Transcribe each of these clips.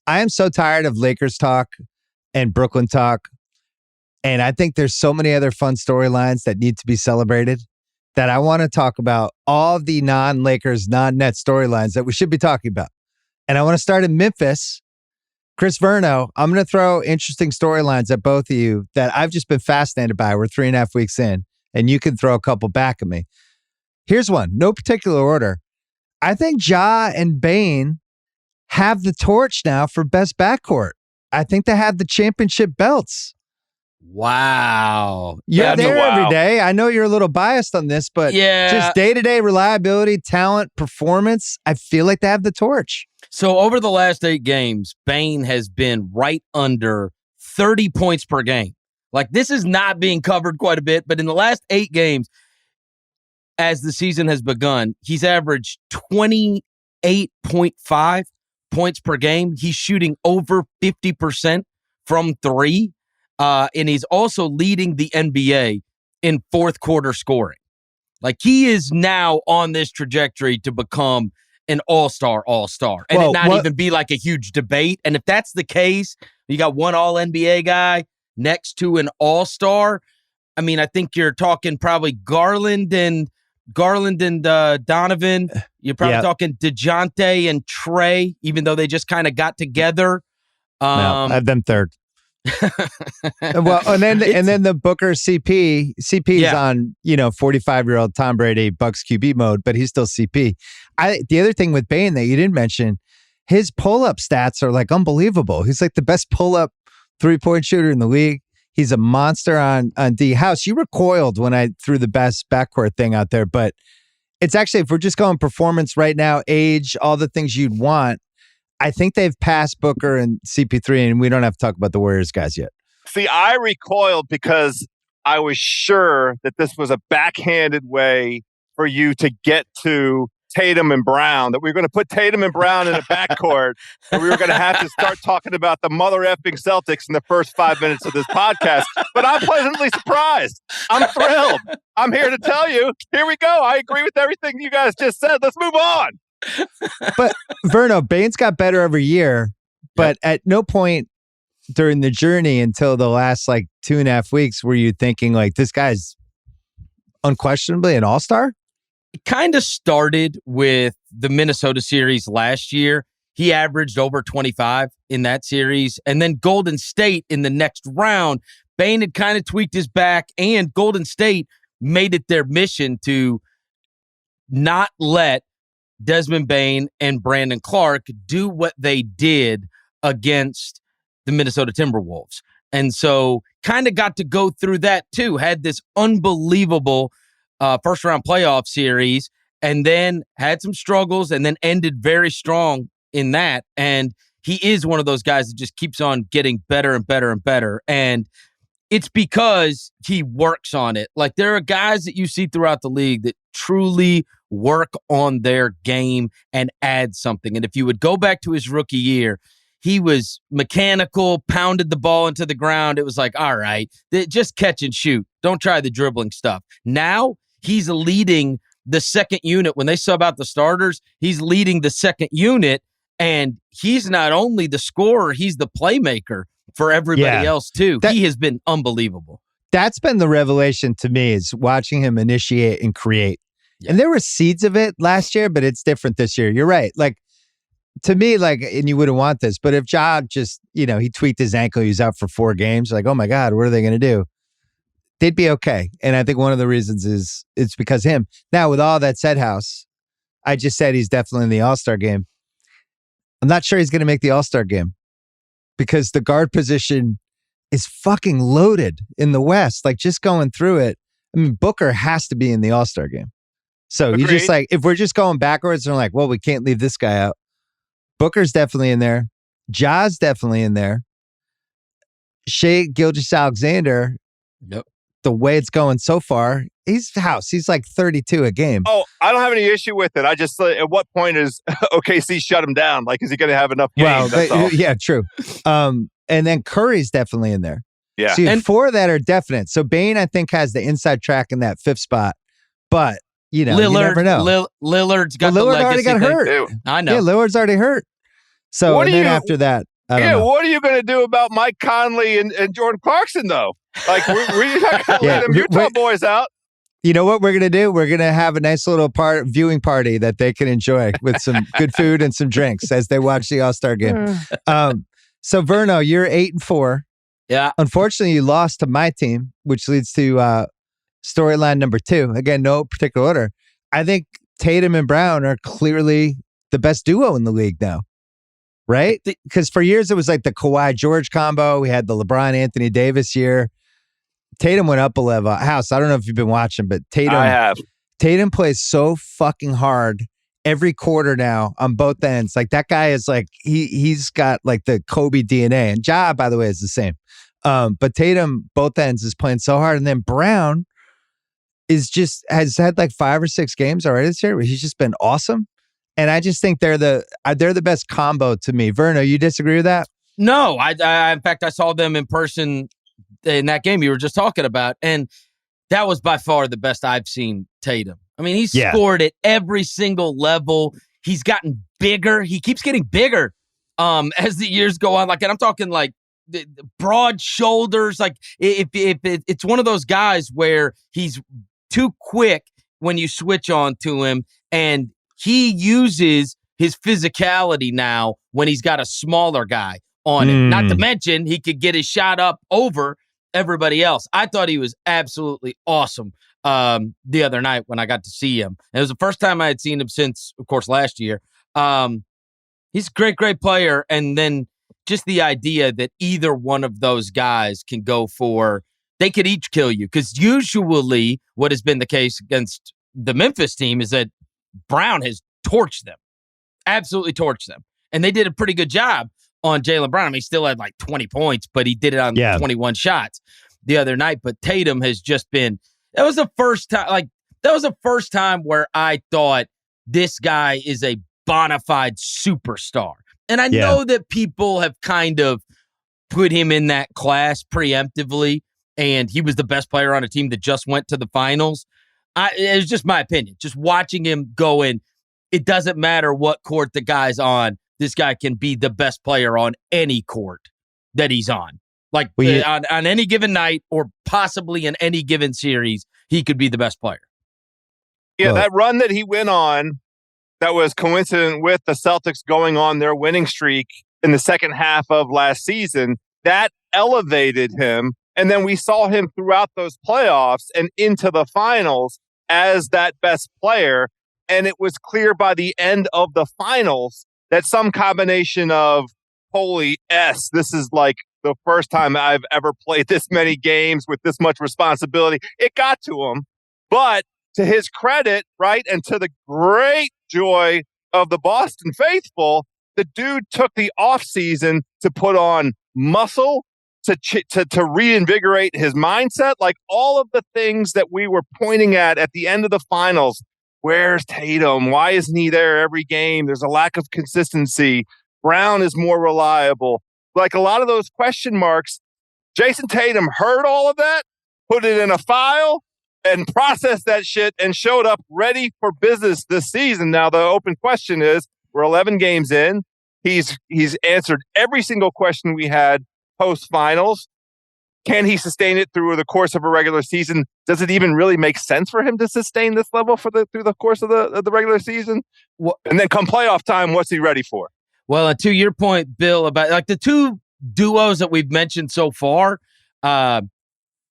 I am so tired of Lakers talk and Brooklyn talk. And I think there's so many other fun storylines that need to be celebrated that I want to talk about all the non-Lakers, non-Nets storylines that we should be talking about. And I want to start in Memphis. Chris Vernon, I'm going to throw interesting storylines at both of you that I've just been fascinated by. We're 3.5 weeks in, and you can throw a couple back at me. Here's one, no particular order. I think Ja and Bane have the torch now for best backcourt. I think they have the championship belts. Wow. You're there every day. I know you're a little biased on this, but just day-to-day reliability, talent, performance, I feel like they have the torch. So over the last 8 games, Bane has been right under 30 points per game. Like, this is not being covered quite a bit, but in the last 8 games, as the season has begun, he's averaged 28.5 points per game. He's shooting over 50% from 3. And he's also leading the NBA in fourth quarter scoring. Like, he is now on this trajectory to become an all-star. And it not even be like a huge debate. And if that's the case, you got one all-NBA guy next to an all-star. I mean, I think you're talking probably Garland and Donovan. You're probably talking DeJounte and Trey, even though they just kind of got together. No, I have them third. Well, and then the Booker CP. CP's on 45-year-old Tom Brady Bucks QB mode, but he's still CP. The other thing with Bane that you didn't mention, his pull-up stats are like unbelievable. He's like the best pull-up 3-point shooter in the league. He's a monster on D. House, you recoiled when I threw the best backcourt thing out there, but it's actually, if we're just going performance right now, age, all the things you'd want, I think they've passed Booker and CP3, and we don't have to talk about the Warriors guys yet. See, I recoiled because I was sure that this was a backhanded way for you to get to Tatum and Brown, that we were going to put Tatum and Brown in a backcourt, and we were going to have to start talking about the mother effing Celtics in the first 5 minutes of this podcast. But I'm pleasantly surprised. I'm thrilled. I'm here to tell you, here we go. I agree with everything you guys just said. Let's move on. But Verno, Bane's got better every year, but at no point during the journey until the last 2.5 weeks were you thinking like, this guy's unquestionably an all-star? It kind of started with the Minnesota series last year. He averaged over 25 in that series. And then Golden State in the next round, Bane had kind of tweaked his back, and Golden State made it their mission to not let Desmond Bane and Brandon Clark do what they did against the Minnesota Timberwolves. And so kind of got to go through that too. Had this unbelievable first round playoff series, and then had some struggles, and then ended very strong in that. And he is one of those guys that just keeps on getting better and better and better. And it's because he works on it. Like, there are guys that you see throughout the league that truly work on their game and add something. And if you would go back to his rookie year, he was mechanical, pounded the ball into the ground. It was like, all right, just catch and shoot. Don't try the dribbling stuff. Now he's leading the second unit. When they sub out the starters, he's leading the second unit, and he's not only the scorer, he's the playmaker for everybody else too. He has been unbelievable. That's been the revelation to me, is watching him initiate and create. Yeah. And there were seeds of it last year, but it's different this year. You're right. Like, to me, and you wouldn't want this, but if Ja just, he tweaked his ankle, he's out for 4 games, like, oh my God, what are they going to do? They'd be okay. And I think one of the reasons is it's because him. Now, with all that said, House, I just said he's definitely in the All-Star game. I'm not sure he's going to make the All-Star game because the guard position is fucking loaded in the West. Like, just going through it, I mean, Booker has to be in the All-Star game. So you just if we're just going backwards and we're like, well, we can't leave this guy out. Booker's definitely in there. Ja's definitely in there. Shai Gilgeous-Alexander, the way it's going so far, he's like 32 a game. Oh, I don't have any issue with it. I just, at what point is OKC shut him down? Like, is he going to have enough games? Well, yeah, true. And then Curry's definitely in there. Yeah. So you have 4 that are definite. So Bane, I think, has the inside track in that 5th spot. But, you never know. Lillard's got Lillard already got hurt. I know. Yeah, Lillard's already hurt. So, after that, I don't know. What are you going to do about Mike Conley and Jordan Clarkson, though? Like, we're not going to let them Utah boys out. You know what we're going to do? We're going to have a nice little viewing party that they can enjoy with some good food and some drinks as they watch the All-Star game. So, Verno, you're 8-4. Yeah. Unfortunately, you lost to my team, which leads to storyline number 2. Again, no particular order. I think Tatum and Brown are clearly the best duo in the league now, right? Because for years, it was like the Kawhi-George combo. We had the LeBron-Anthony Davis year. Tatum went up a level. House, I don't know if you've been watching, but I have. Tatum plays so fucking hard every quarter now on both ends. Like that guy is like, he's got like the Kobe DNA. And Ja, by the way, is the same. But Tatum, both ends, is playing so hard. And then Brown has had like 5 or 6 games already this year where he's just been awesome. And I just think they're the best combo to me. Verno, you disagree with that? No, I in fact, I saw them in person in that game you were just talking about, and that was by far the best I've seen Tatum. I mean, he's scored at every single level. He's gotten bigger. He keeps getting bigger as the years go on. Like, and I'm talking like the broad shoulders. Like, if it's one of those guys where he's too quick when you switch on to him, and he uses his physicality now when he's got a smaller guy on him. Not to mention, he could get his shot up over everybody else. I thought he was absolutely awesome the other night when I got to see him. And it was the first time I had seen him since, of course, last year. He's a great player. And then just the idea that either one of those guys can go they could each kill you. Because usually what has been the case against the Memphis team is that Brown has torched them. Absolutely torched them. And they did a pretty good job on Jaylen Brown. I mean, he still had like 20 points, but he did it on 21 shots the other night. But Tatum has just been, that was the first time where I thought this guy is a bona fide superstar. And I know that people have kind of put him in that class preemptively, and he was the best player on a team that just went to the finals. It was just my opinion. Just watching him go in, it doesn't matter what court the guy's on. This guy can be the best player on any court that he's on. Like on any given night or possibly in any given series, he could be the best player. Yeah, that run that he went on that was coincident with the Celtics going on their winning streak in the second half of last season, that elevated him. And then we saw him throughout those playoffs and into the finals as that best player. And it was clear by the end of the finals that some combination of, holy S, this is like the first time I've ever played this many games with this much responsibility. It got to him. But to his credit, right, and to the great joy of the Boston faithful, the dude took the offseason to put on muscle, to reinvigorate his mindset, like all of the things that we were pointing at the end of the finals. Where's Tatum? Why isn't he there every game? There's a lack of consistency. Brown is more reliable. Like a lot of those question marks, Jason Tatum heard all of that, put it in a file, and processed that shit and showed up ready for business this season. Now, the open question is, we're 11 games in. He's answered every single question we had post-finals. Can he sustain it through the course of a regular season? Does it even really make sense for him to sustain this level through the course of the regular season? And then come playoff time, what's he ready for? Well, to your point, Bill, about like the two duos that we've mentioned so far.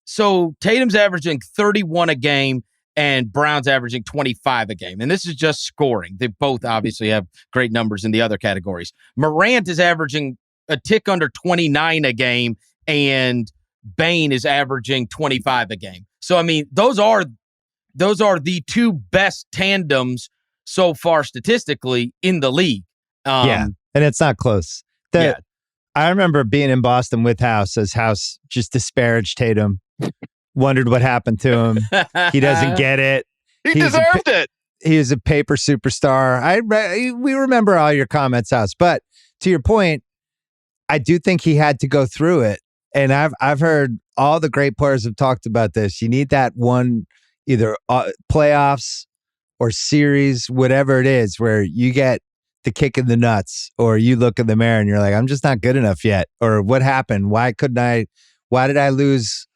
So Tatum's averaging 31 a game and Brown's averaging 25 a game. And this is just scoring. They both obviously have great numbers in the other categories. Morant is averaging a tick under 29 a game, and Bane is averaging 25 a game. So, I mean, those are the two best tandems so far statistically in the league. And it's not close. I remember being in Boston with House as House just disparaged Tatum, wondered what happened to him. He doesn't get it. He deserved it. He is a paper superstar. We remember all your comments, House. But to your point, I do think he had to go through it. And I've heard all the great players have talked about this. You need that one, either playoffs or series, whatever it is, where you get the kick in the nuts, or you look in the mirror and you're like, I'm just not good enough yet, or what happened? Why did I lose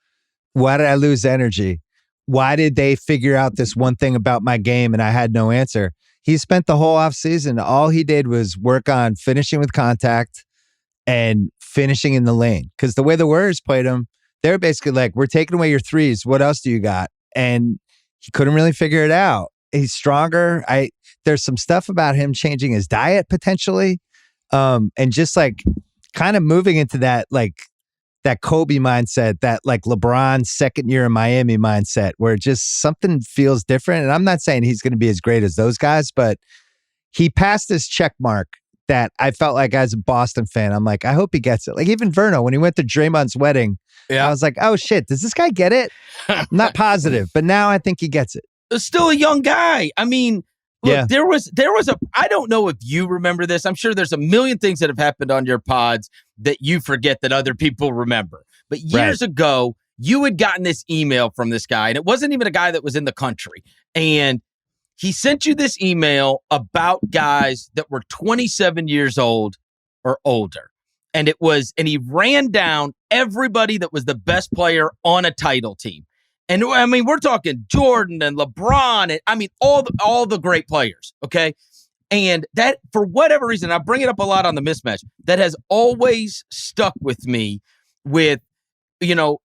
energy? Why did they figure out this one thing about my game and I had no answer? He spent the whole offseason, all he did was work on finishing with contact and finishing in the lane. Because the way the Warriors played him, they're basically like, we're taking away your threes. What else do you got? And he couldn't really figure it out. He's stronger. There's some stuff about him changing his diet potentially. And just like kind of moving into that, like that Kobe mindset, that like LeBron's second year in Miami mindset, where just something feels different. And I'm not saying he's going to be as great as those guys, but he passed this check mark that I felt like as a Boston fan, I'm like, I hope he gets it. Like even Vernon, when he went to Draymond's wedding, I was like, oh shit, does this guy get it? I'm not positive, but now I think he gets it. Still a young guy. I mean, look, there was I don't know if you remember this. I'm sure there's a million things that have happened on your pods that you forget that other people remember. But years ago, you had gotten this email from this guy, and it wasn't even a guy that was in the country. And he sent you this email about guys that were 27 years old or older. And he ran down everybody that was the best player on a title team. And I mean, we're talking Jordan and LeBron, and I mean, all the great players, okay? And that, for whatever reason, I bring it up a lot on the mismatch, that has always stuck with me with,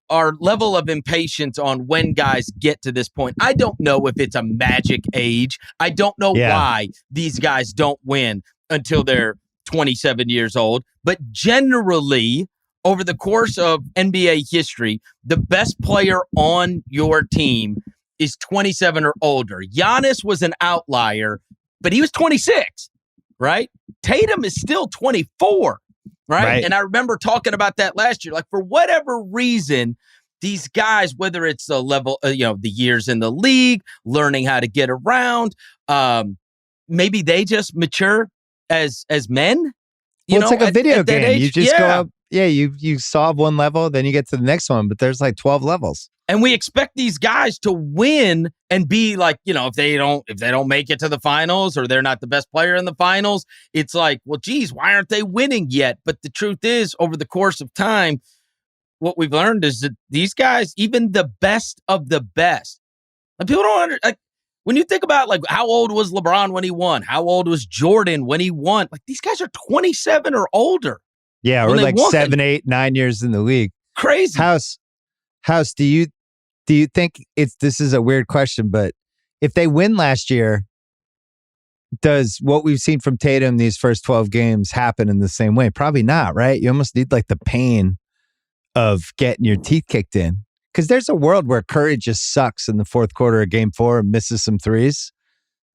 our level of impatience on when guys get to this point. I don't know if it's a magic age. I don't know why these guys don't win until they're 27 years old. But generally, over the course of NBA history, the best player on your team is 27 or older. Giannis was an outlier, but he was 26, right? Tatum is still 24, right? And I remember talking about that last year. Like, for whatever reason, these guys, whether it's the level, the years in the league, learning how to get around, maybe they just mature as men. It's like a video game. You just go up. Yeah, you solve one level, then you get to the next one, but there's like 12 levels. And we expect these guys to win and be like, if they don't make it to the finals, or they're not the best player in the finals, it's like, well, geez, why aren't they winning yet? But the truth is, over the course of time, what we've learned is that these guys, even the best of the best, like, people don't when you think about, like, how old was LeBron when he won? How old was Jordan when he won? Like, these guys are 27 or older. Yeah, or like 7, 8, 9 years in the league. Crazy. House, do you think this is a weird question, but if they win last year, does what we've seen from Tatum these first 12 games happen in the same way? Probably not, right? You almost need like the pain of getting your teeth kicked in. Because there's a world where Curry just sucks in the fourth quarter of game 4 and misses some threes.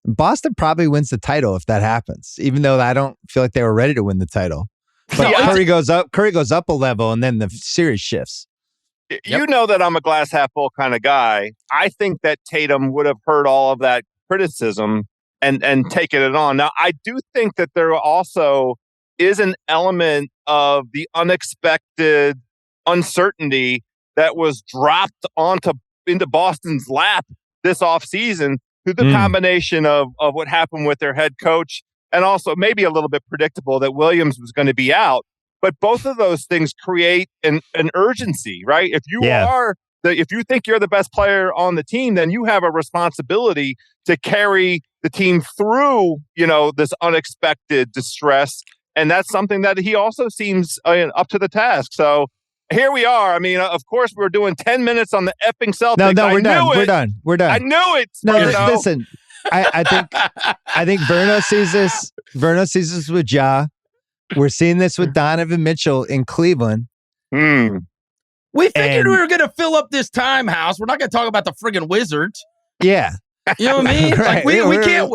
Boston probably wins the title if that happens, even though I don't feel like they were ready to win the title. But Curry goes up a level, and then the series shifts. You know that I'm a glass half full kind of guy. I think that Tatum would have heard all of that criticism and taken it on. Now, I do think that there also is an element of the unexpected uncertainty that was dropped into Boston's lap this offseason through the combination of what happened with their head coach, and also maybe a little bit predictable that Williams was going to be out. But both of those things create an urgency, right? If you think you're the best player on the team, then you have a responsibility to carry the team through, this unexpected distress. And that's something that he also seems up to the task. So here we are. I mean, of course, we're doing 10 minutes on the effing Celtics. No, we're done. We're done. I knew it. No, listen. I think Vernon sees this. Vernon sees this with Ja. We're seeing this with Donovan Mitchell in Cleveland. We figured we were going to fill up this time, House. We're not going to talk about the friggin' Wizards. Yeah. You know what I mean? Right.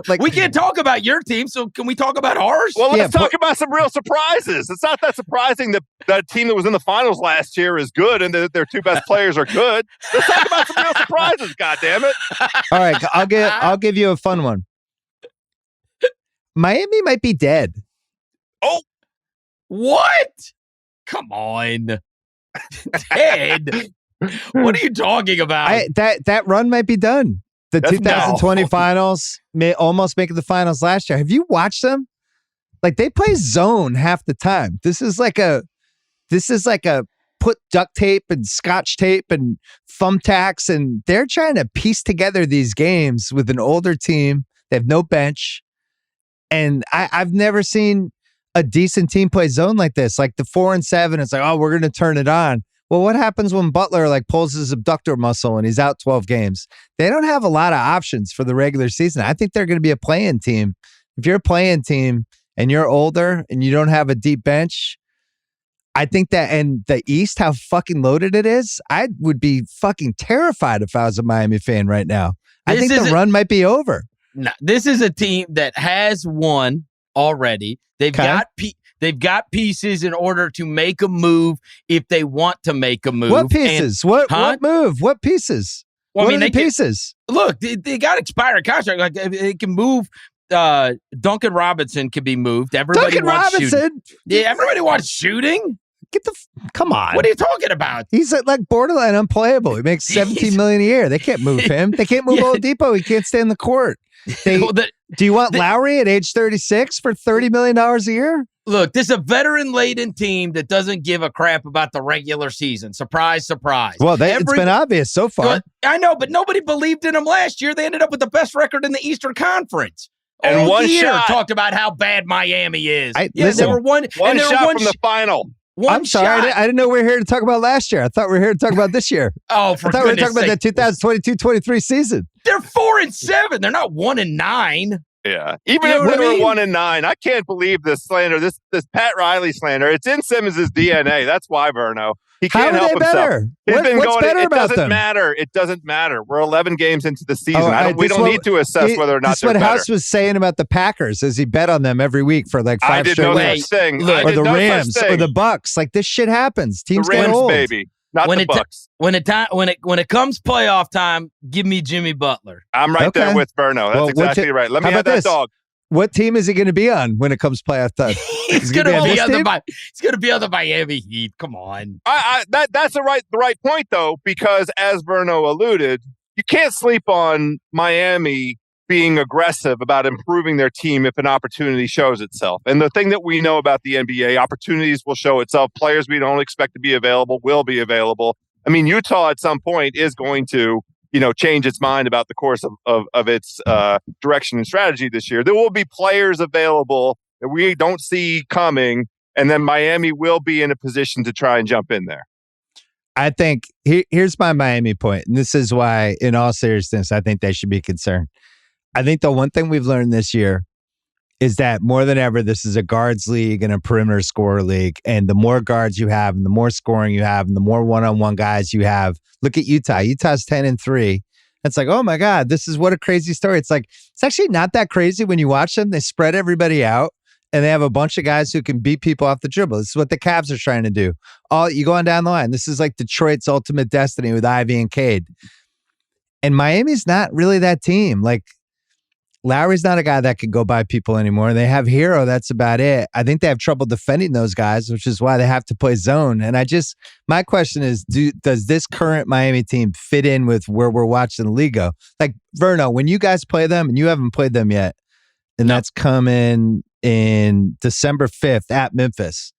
Like, we can't talk about your team, so can we talk about ours? Well, let's talk about some real surprises. It's not that surprising that the team that was in the finals last year is good and that their two best players are good. Let's talk about some real surprises, goddammit. All right, I'll give you a fun one. Miami might be dead. Oh, what? Come on. Dead? What are you talking about? That run might be done. The 2020 finals, almost making the finals last year. Have you watched them? Like they play zone half the time. This is like a put duct tape and scotch tape and thumbtacks, and they're trying to piece together these games with an older team. They have no bench. And I've never seen a decent team play zone like this. Like the 4 and 7, it's like, oh, we're going to turn it on. Well, what happens when Butler like pulls his abductor muscle and he's out 12 games? They don't have a lot of options for the regular season. I think they're going to be a play-in team. If you're a play-in team and you're older and you don't have a deep bench, I think that, and the East, how fucking loaded it is, I would be fucking terrified if I was a Miami fan right now. I think the run might be over. No, this is a team that has won already. They've got pieces in order to make a move if they want to make a move. What pieces? What move? What pieces? Well, what are the pieces? Look, they got expired contract. Like they can move. Duncan Robinson can be moved. Everybody wants shooting. Yeah, everybody wants shooting. Come on. What are you talking about? He's like borderline unplayable. He makes $17 million a year. They can't move him. They can't move Oladipo. He can't stay in the court. Do you want Lowry at age 36 for $30 million a year? Look, this is a veteran-laden team that doesn't give a crap about the regular season. Surprise, surprise. Well, it's been obvious so far. I know, but nobody believed in them last year. They ended up with the best record in the Eastern Conference. And one shot. Talked about how bad Miami is. Listen, they were one shot from the final. I'm sorry. I didn't know we were here to talk about last year. I thought we were here to talk about this year. Oh, for I thought we were talking about that 2022-23 season. They're 4 and 7. They're not 1 and 9. Yeah. Even if they were 1 and 9, I can't believe this slander, this Pat Riley slander. It's in Simmons' DNA. That's why, Verno. He can't help himself. Better? What's better about them? It doesn't matter. We're 11 games into the season. We don't need to assess whether or not they're better. That's what House was saying about the Packers as he bet on them every week for like 5 straight weeks. Or the Rams or the Bucks. Like this shit happens. Teams get old. The Rams, baby. Not the Bucks. When it comes playoff time, give me Jimmy Butler. I'm right there with Verno. That's exactly right. Let me have that dog. What team is he going to be on when it comes playoff time? He's going to be on the Miami Heat. Come on. That's the right point though, because as Verno alluded, you can't sleep on Miami being aggressive about improving their team if an opportunity shows itself. And the thing that we know about the NBA, opportunities will show itself. Players we don't expect to be available will be available. I mean, Utah at some point is going to change its mind about the course of its direction and strategy this year. There will be players available that we don't see coming, and then Miami will be in a position to try and jump in there. I think here's my Miami point, and this is why, in all seriousness, I think they should be concerned. I think the one thing we've learned this year is that more than ever, this is a guards league and a perimeter scorer league. And the more guards you have and the more scoring you have and the more one-on-one guys you have. Look at Utah. Utah's 10-3. It's like, oh my God, this is what a crazy story. It's like, it's actually not that crazy when you watch them. They spread everybody out and they have a bunch of guys who can beat people off the dribble. This is what the Cavs are trying to do. You go on down the line. This is like Detroit's ultimate destiny with Ivy and Cade. And Miami's not really that team. Like, Lowry's not a guy that can go by people anymore. They have Hero. That's about it. I think they have trouble defending those guys, which is why they have to play zone. And my question is, does this current Miami team fit in with where we're watching the league go? Like, Verno, when you guys play them, and you haven't played them yet, and that's coming in December 5th at Memphis,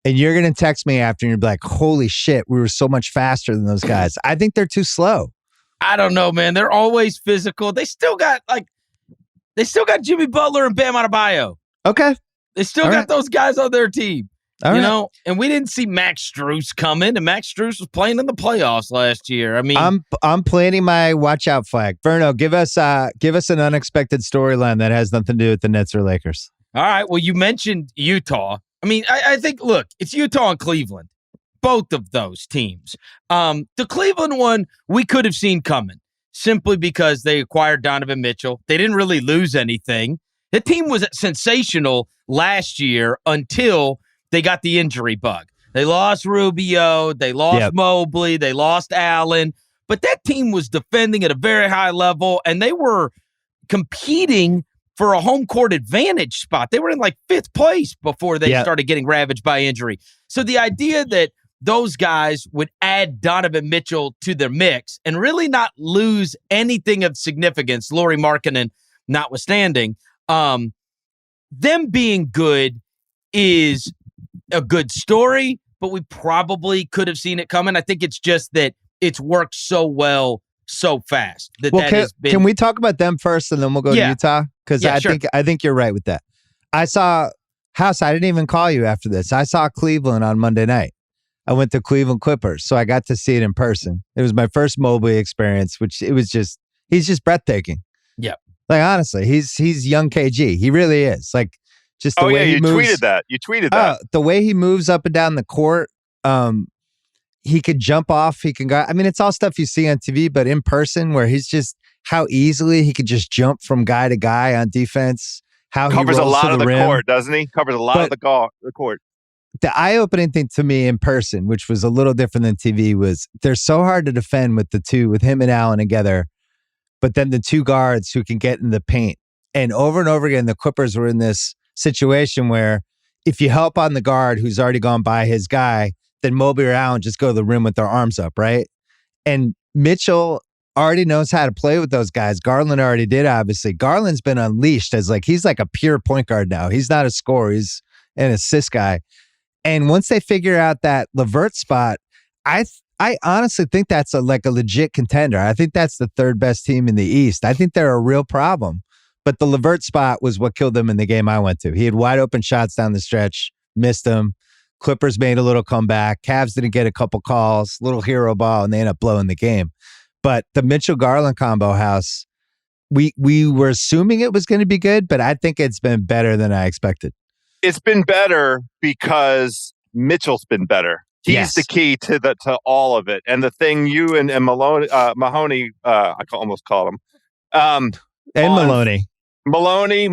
and you're going to text me after and you're like, holy shit, we were so much faster than those guys. I think they're too slow. I don't know, man. They're always physical. They still got Jimmy Butler and Bam Adebayo. Okay. They still got those guys on their team. And we didn't see Max Strus coming, and Max Strus was playing in the playoffs last year. I mean, I'm planting my watch out flag. Verno, give us an unexpected storyline that has nothing to do with the Nets or Lakers. All right. Well, you mentioned Utah. I mean, I think, look, it's Utah and Cleveland, both of those teams. The Cleveland one, we could have seen coming, simply because they acquired Donovan Mitchell. They didn't really lose anything. The team was sensational last year until they got the injury bug. They lost Rubio, they lost Mobley, they lost Allen, but that team was defending at a very high level, and they were competing for a home court advantage spot. They were in like 5th place before they started getting ravaged by injury. So the idea that those guys would add Donovan Mitchell to their mix and really not lose anything of significance, Lauri Markkanen notwithstanding, them being good is a good story, but we probably could have seen it coming. I think it's just that it's worked so well so fast can we talk about them first and then we'll go to Utah? Because I think you're right with that. I saw House. I didn't even call you after this. I saw Cleveland on Monday night. I went to Cleveland Clippers, so I got to see it in person. It was my first Mobley experience, which he's just breathtaking. Yeah, like honestly, he's young KG. He really is. Like just the way he moves. You tweeted that. The way he moves up and down the court. He could jump off. He can go. I mean, it's all stuff you see on TV, but in person, where he's just how easily he could just jump from guy to guy on defense. How covers he a lot of the rim. court, doesn't he? Covers a lot of the court. The eye-opening thing to me in person, which was a little different than TV, was they're so hard to defend with him and Allen together, but then the two guards who can get in the paint. And over again, the Clippers were in this situation where if you help on the guard who's already gone by his guy, then Mobley or Allen just go to the rim with their arms up, right? And Mitchell already knows how to play with those guys. Garland already did, obviously. Garland's been unleashed as he's like a pure point guard now. He's not a scorer. He's an assist guy. And once they figure out that LeVert spot, I honestly think that's a legit contender. I think that's the third best team in the East. I think they're a real problem. But the LeVert spot was what killed them in the game I went to. He had wide open shots down the stretch, missed them. Clippers made a little comeback. Cavs didn't get a couple calls, little hero ball, and they ended up blowing the game. But the Mitchell-Garland combo, House, we were assuming it was going to be good, but I think it's been better than I expected. It's been better because Mitchell's been better. He's the key to all of it. And the thing you and Mahoney, I almost call him. And Maloney. Mahoney,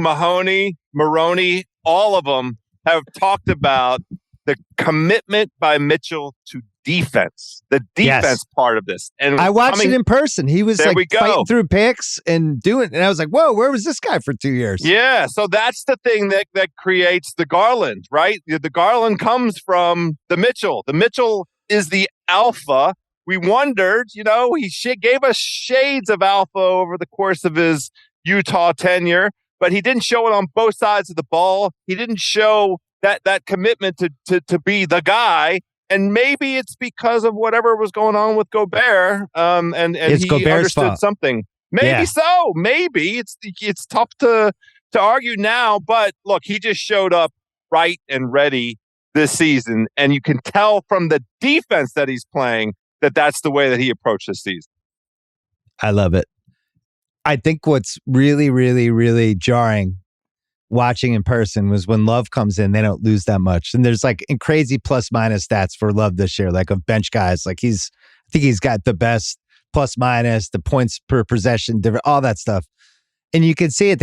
Maroney, all of them have talked about the commitment by Mitchell to defense, the defense part of this. And I watched it in person. He was fighting through picks and doing it. And I was like, whoa, where was this guy for 2 years? Yeah. So that's the thing that creates the Garland, right? The Garland comes from the Mitchell. The Mitchell is the alpha. We wondered, he gave us shades of alpha over the course of his Utah tenure, but he didn't show it on both sides of the ball. He didn't show that commitment to be the guy. And maybe it's because of whatever was going on with Gobert, and he Gobert's understood fault. something. Maybe so. Maybe it's tough to argue now. But look, he just showed up right and ready this season, and you can tell from the defense that he's playing that that's the way that he approached this season. I love it. I think what's really, really, really jarring watching in person was when Love comes in, they don't lose that much. And there's in crazy plus minus stats for Love this year, of bench guys. I think he's got the best plus minus, the points per possession, all that stuff. And you can see it.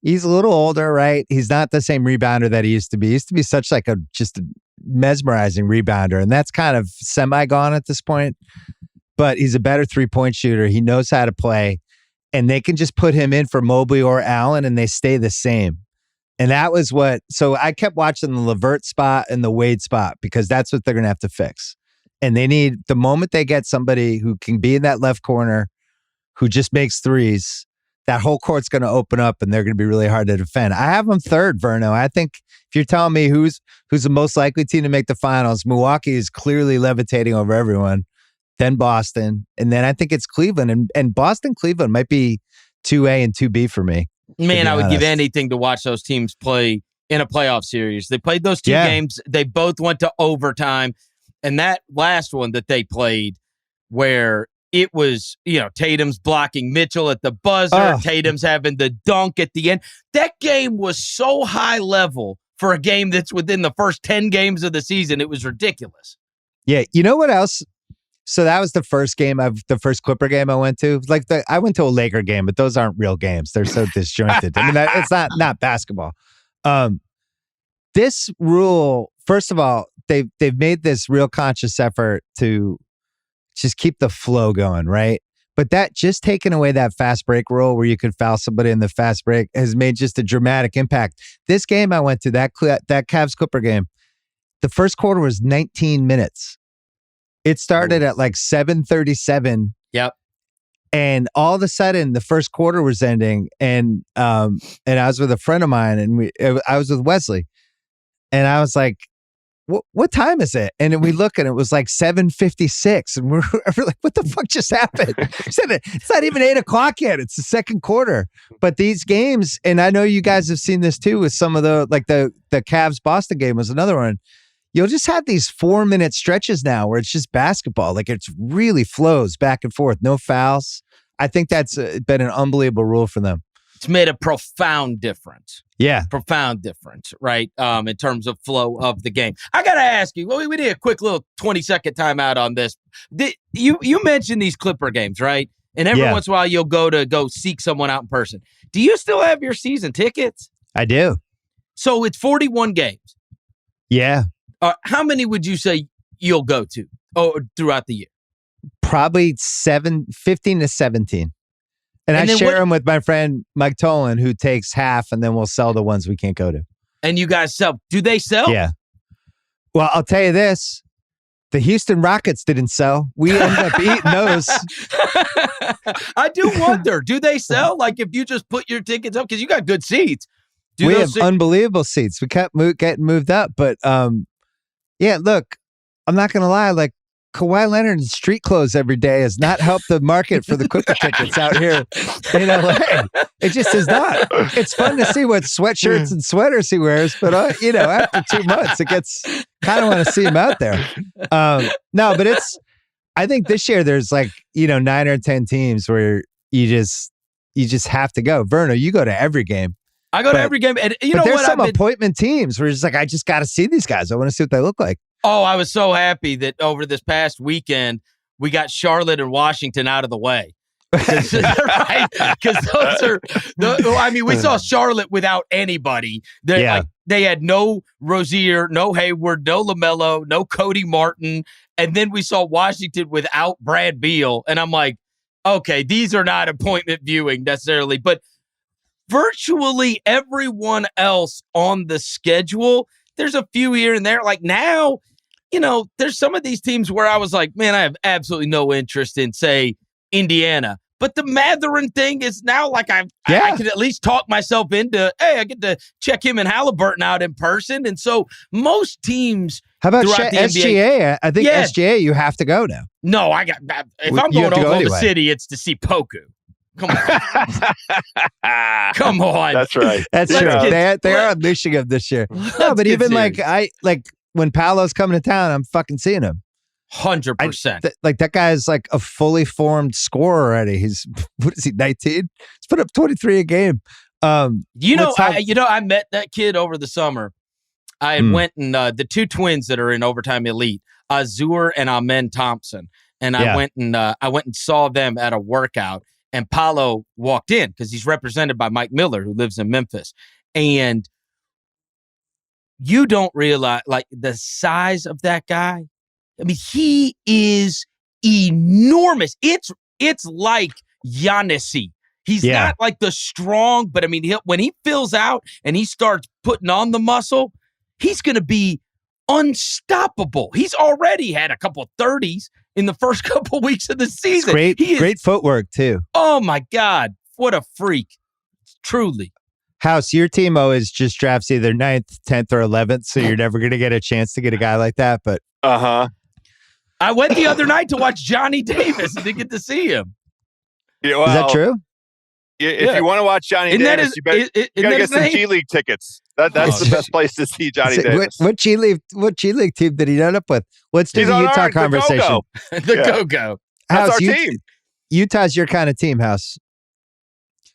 He's a little older, right? He's not the same rebounder that he used to be. He used to be such just a mesmerizing rebounder. And that's kind of semi-gone at this point. But he's a better 3-point shooter. He knows how to play. And they can just put him in for Mobley or Allen and they stay the same. And that was so I kept watching the LeVert spot and the Wade spot because that's what they're going to have to fix. And they need, the moment they get somebody who can be in that left corner, who just makes threes, that whole court's going to open up and they're going to be really hard to defend. I have them third, Verno. I think if you're telling me who's the most likely team to make the finals, Milwaukee is clearly levitating over everyone, then Boston. And then I think it's Cleveland. And Boston-Cleveland might be 2A and 2B for me. Man, I would give anything to watch those teams play in a playoff series. They played those two games. They both went to overtime. And that last one that they played where it was, Tatum's blocking Mitchell at the buzzer, Tatum's having the dunk at the end. That game was so high level for a game that's within the first 10 games of the season. It was ridiculous. Yeah. You know what else? So that was the first Clipper game I went to. I went to a Laker game, but those aren't real games. They're so disjointed. I mean, it's not basketball. This rule, first of all, they've made this real conscious effort to just keep the flow going, right? But that just taking away that fast break rule where you could foul somebody in the fast break has made just a dramatic impact. This game I went to, that Cavs Clipper game, the first quarter was 19 minutes. It started at 7:37. Yep. And all of a sudden, the first quarter was ending, and I was with a friend of mine, and I was with Wesley, and I was like, "What time is it?" And then we look, and it was like 7:56, and we're like, "What the fuck just happened?" He said, "It's not even 8:00 yet. It's the second quarter." But these games, and I know you guys have seen this too, with some of the Cavs Boston game was another one. You'll just have these 4-minute stretches now where it's just basketball. Like it really flows back and forth. No fouls. I think that's been an unbelievable rule for them. It's made a profound difference. Yeah. Profound difference, right? In terms of flow of the game. I got to ask you, we need a quick little 20-second timeout on this. You mentioned these Clipper games, right? And every once in a while you'll go seek someone out in person. Do you still have your season tickets? I do. So it's 41 games. Yeah. How many would you say you'll go to throughout the year? Probably 15 to 17. And I share them with my friend Mike Tolan, who takes half, and then we'll sell the ones we can't go to. And you guys sell. Do they sell? Yeah. Well, I'll tell you this. The Houston Rockets didn't sell. We ended up eating those. I do wonder, do they sell? Like if you just put your tickets up, because you got good seats. We have unbelievable seats. We kept getting moved up. But yeah, look, I'm not going to lie. Like Kawhi Leonard in street clothes every day has not helped the market for the Clipper tickets out here in LA. It just is not. It's fun to see what sweatshirts and sweaters he wears, but after 2 months, it gets kind of want to see him out there. No, but I think this year there's 9 or 10 teams where you just have to go. Vernon, you go to every game. I go to every game, and there's some appointment teams where it's just like, I just got to see these guys. I want to see what they look like. Oh, I was so happy that over this past weekend, we got Charlotte and Washington out of the way. Right? Because we saw Charlotte without anybody. They had no Rozier, no Hayward, no LaMelo, no Cody Martin. And then we saw Washington without Brad Beal. And I'm like, okay, these are not appointment viewing necessarily. But virtually everyone else on the schedule, there's a few here and there. Like now, there's some of these teams where I was like, man, I have absolutely no interest in, say, Indiana. But the Mathurin thing is now like I can at least talk myself into, hey, I get to check him and Halliburton out in person. And so most teams. How about SGA? I think SGA you have to go now. No, if I'm going to Oklahoma City, it's to see Poku. Come on. Come on. That's right. That's true. They are unleashing him this year. No, but even when Paolo's coming to town, I'm fucking seeing him. 100%. That guy's like a fully formed scorer already. He's, what is he, 19? He's put up 23 a game. I met that kid over the summer. I had went and the two twins that are in Overtime Elite, Azur and Amen Thompson. And I went and saw them at a workout. And Paolo walked in because he's represented by Mike Miller, who lives in Memphis. And you don't realize the size of that guy. I mean, he is enormous. It's like Giannis-y. He's not like the strong, but I mean, when he fills out and he starts putting on the muscle, he's going to be unstoppable. He's already had a couple of 30s in the first couple of weeks of the season. Great footwork too. Oh my God. What a freak. Truly. House, your team always just drafts either 9th, 10th, or 11th, so you're never going to get a chance to get a guy like that. But I went the other night to watch Johnny Davis and didn't get to see him. Yeah, well, is that true? If you want to watch Johnny Davis, you got to get some G League tickets. That's the best place to see Johnny Davis. What G League team did he end up with? Let's do the Utah conversation. The Go-Go. That's our team. Utah's your kind of team, House.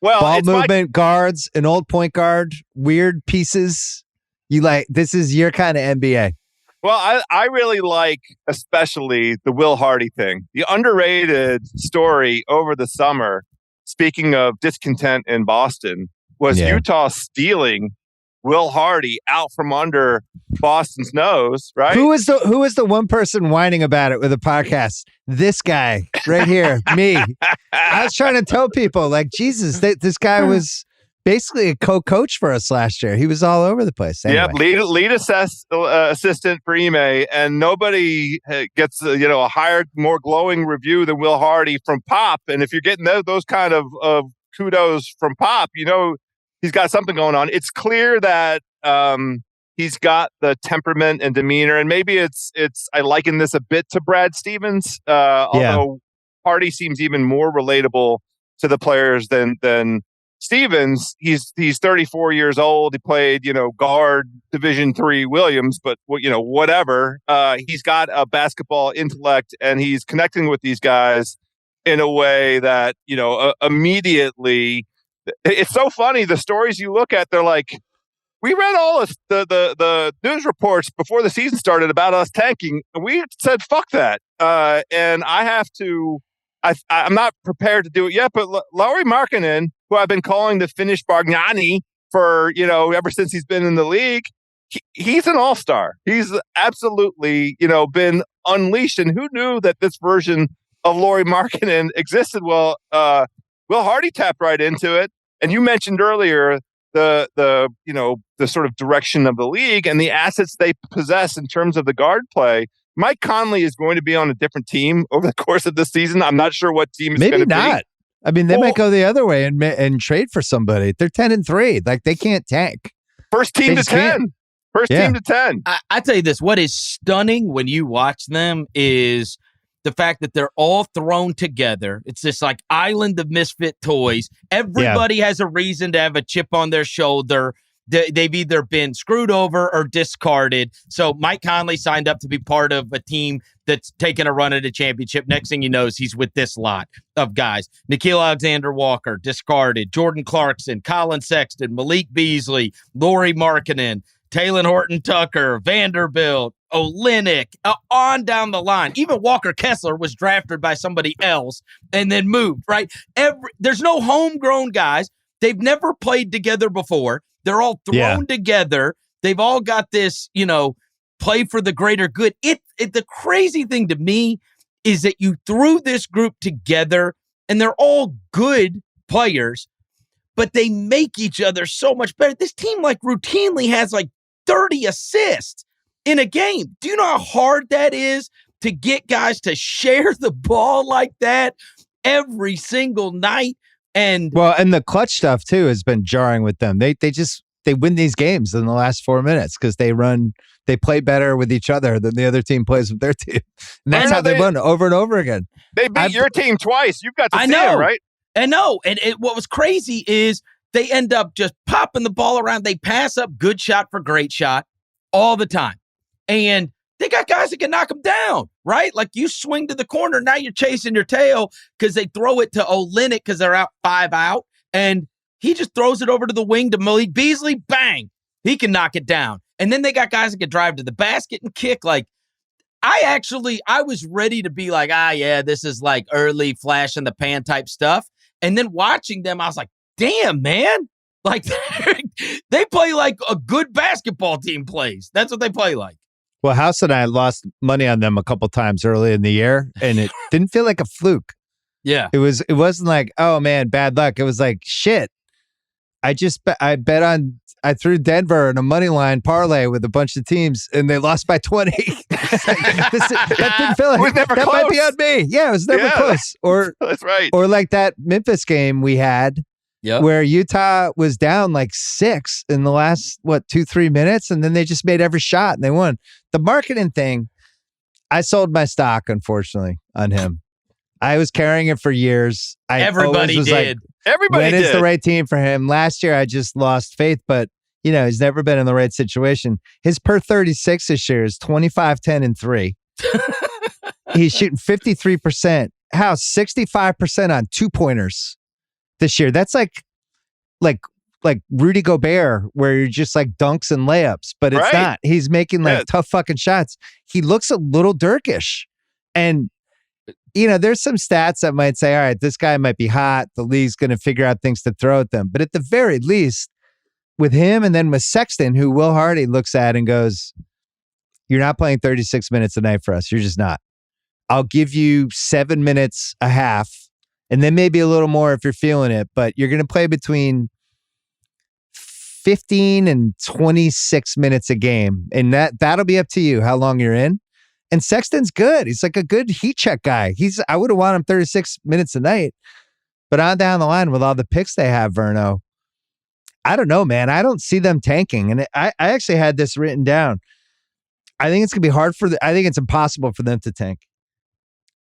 Well, ball movement, guards, an old point guard, weird pieces. This is your kind of NBA. Well, I really like especially the Will Hardy thing. The underrated story over the summer, speaking of discontent in Boston, was Utah stealing Will Hardy out from under Boston's nose, right? Who is the one person whining about it with a podcast? This guy right here, me. I was trying to tell people, Jesus, this guy was basically a co-coach for us last year. He was all over the place. Anyway. Yep, lead assistant for Ime, and nobody gets a higher, more glowing review than Will Hardy from Pop. And if you're getting those kind of kudos from Pop, he's got something going on. It's clear that he's got the temperament and demeanor, and maybe it's. I liken this a bit to Brad Stevens, although Hardy seems even more relatable to the players than Stevens. He's 34 years old. He played, guard Division III Williams, but whatever. He's got a basketball intellect, and he's connecting with these guys in a way that immediately. It's so funny. The stories you look at, they're like, we read all of the news reports before the season started about us tanking, and we said fuck that. And I have to. I'm not prepared to do it yet, but Lauri Markkanen, who I've been calling the Finnish Bargnani for, ever since he's been in the league, he's an all-star. He's absolutely, been unleashed. And who knew that this version of Lauri Markkanen existed? Well, Will Hardy tapped right into it. And you mentioned earlier the sort of direction of the league and the assets they possess in terms of the guard play. Mike Conley is going to be on a different team over the course of this season. I'm not sure what team is going to be. Maybe not. I mean, they might go the other way and trade for somebody. They're 10-3. Like, they can't tank. First team to 10. First team to 10. I tell you this, what is stunning when you watch them is the fact that they're all thrown together. It's this like island of misfit toys. Everybody has a reason to have a chip on their shoulder. They've either been screwed over or discarded. So Mike Conley signed up to be part of a team that's taking a run at a championship. Next thing you know is he's with this lot of guys. Nickeil Alexander-Walker, discarded. Jordan Clarkson, Colin Sexton, Malik Beasley, Lauri Markkanen, Talen Horton-Tucker, Vanderbilt, Olynyk, on down the line. Even Walker Kessler was drafted by somebody else and then moved, right? There's no homegrown guys. They've never played together before. They're all thrown together. They've all got this, play for the greater good. The crazy thing to me is that you threw this group together and they're all good players, but they make each other so much better. This team routinely has 30 assists in a game. Do you know how hard that is to get guys to share the ball like that every single night? And the clutch stuff too has been jarring with them. They win these games in the last 4 minutes because they play better with each other than the other team plays with their team. And that's how they won over and over again. They beat your team twice. You've got to see them, right? I know. And what was crazy is they end up just popping the ball around. They pass up good shot for great shot all the time. And they got guys that can knock them down, right? Like you swing to the corner, now you're chasing your tail because they throw it to Olynyk because they're out 5 out, and he just throws it over to the wing to Malik Beasley, bang, he can knock it down. And then they got guys that can drive to the basket and kick. I was ready to be like, this is early flash in the pan type stuff. And then watching them, I was like, damn, man. They play like a good basketball team plays. That's what they play like. Well, House and I lost money on them a couple times early in the year, and it didn't feel like a fluke. Yeah. It wasn't like, oh man, bad luck. It was like, shit. I threw Denver in a money line parlay with a bunch of teams, and they lost by 20. That didn't feel like that close. might be on me. Yeah, it was never close. Or that's right. Or like that Memphis game we had. Yep. Where Utah was down 6 in the last 2-3 minutes, and then they just made every shot and they won. The Markkanen thing, I sold my stock, unfortunately, on him. I was carrying it for years. Everybody did. Everybody did. When is the right team for him? Last year, I just lost faith, but he's never been in the right situation. His per 36 this year is 25, 10, and 3. He's shooting 53%. How 65% on 2-pointers. This year, that's like Rudy Gobert, where you're just dunks and layups, but it's not. He's making tough fucking shots. He looks a little Dirkish, and there's some stats that might say, all right, this guy might be hot. The league's going to figure out things to throw at them, but at the very least, with him and then with Sexton, who Will Hardy looks at and goes, "You're not playing 36 minutes a night for us. You're just not. I'll give you 7 minutes a half." And then maybe a little more if you're feeling it, but you're going to play between 15 and 26 minutes a game. And that'll be up to you how long you're in. And Sexton's good. He's like a good heat check guy. I would have wanted him 36 minutes a night. But on down the line with all the picks they have, Verno, I don't know, man. I don't see them tanking. And I actually had this written down. I think it's going to be hard I think it's impossible for them to tank.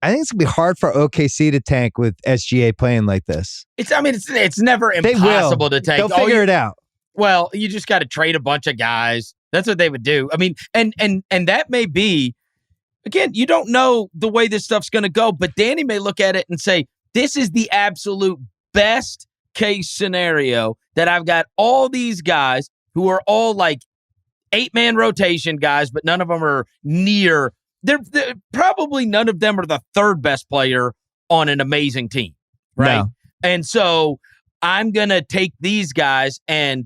I think it's going to be hard for OKC to tank with SGA playing like this. It's never impossible to tank. They'll figure it out. Well, you just got to trade a bunch of guys. That's what they would do. I mean, and that may be, again, you don't know the way this stuff's going to go, but Danny may look at it and say, this is the absolute best case scenario that I've got all these guys who are all like 8-man rotation guys, but none of them are near. They're probably none of them are the third best player on an amazing team, right? No. And so I'm going to take these guys, and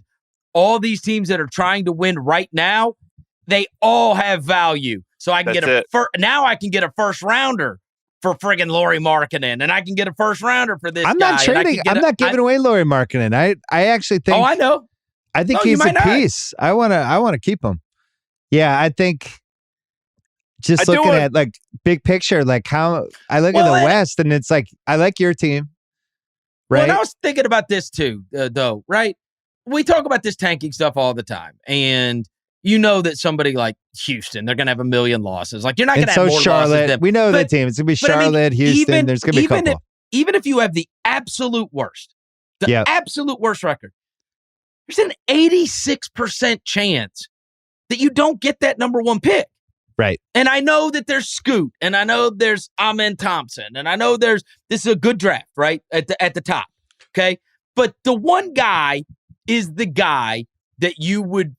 all these teams that are trying to win right now, they all have value. So I can now I can get a first rounder for friggin' Lauri Markkanen, and I can get a first rounder for this guy. I'm not trading. I'm not giving away Lauri Markkanen. I actually think. Oh, I know. I think he's a piece. I want to keep him. Yeah, I think. Just looking at like big picture, like how I look at the West, and it's like I like your team, right? Well, I was thinking about this too, though. Right? We talk about this tanking stuff all the time, and you know that somebody like Houston, they're going to have a million losses. Like you're not going to have more Charlotte, losses than them. We know that team. It's going to be Charlotte, Houston. There's going to be a couple. Even if you have the absolute worst, absolute worst record, there's an 86% chance that you don't get that number one pick. Right. And I know that there's Scoot, and I know there's Amen Thompson, and I know this is a good draft, right? At the top. Okay. But the one guy is the guy that you would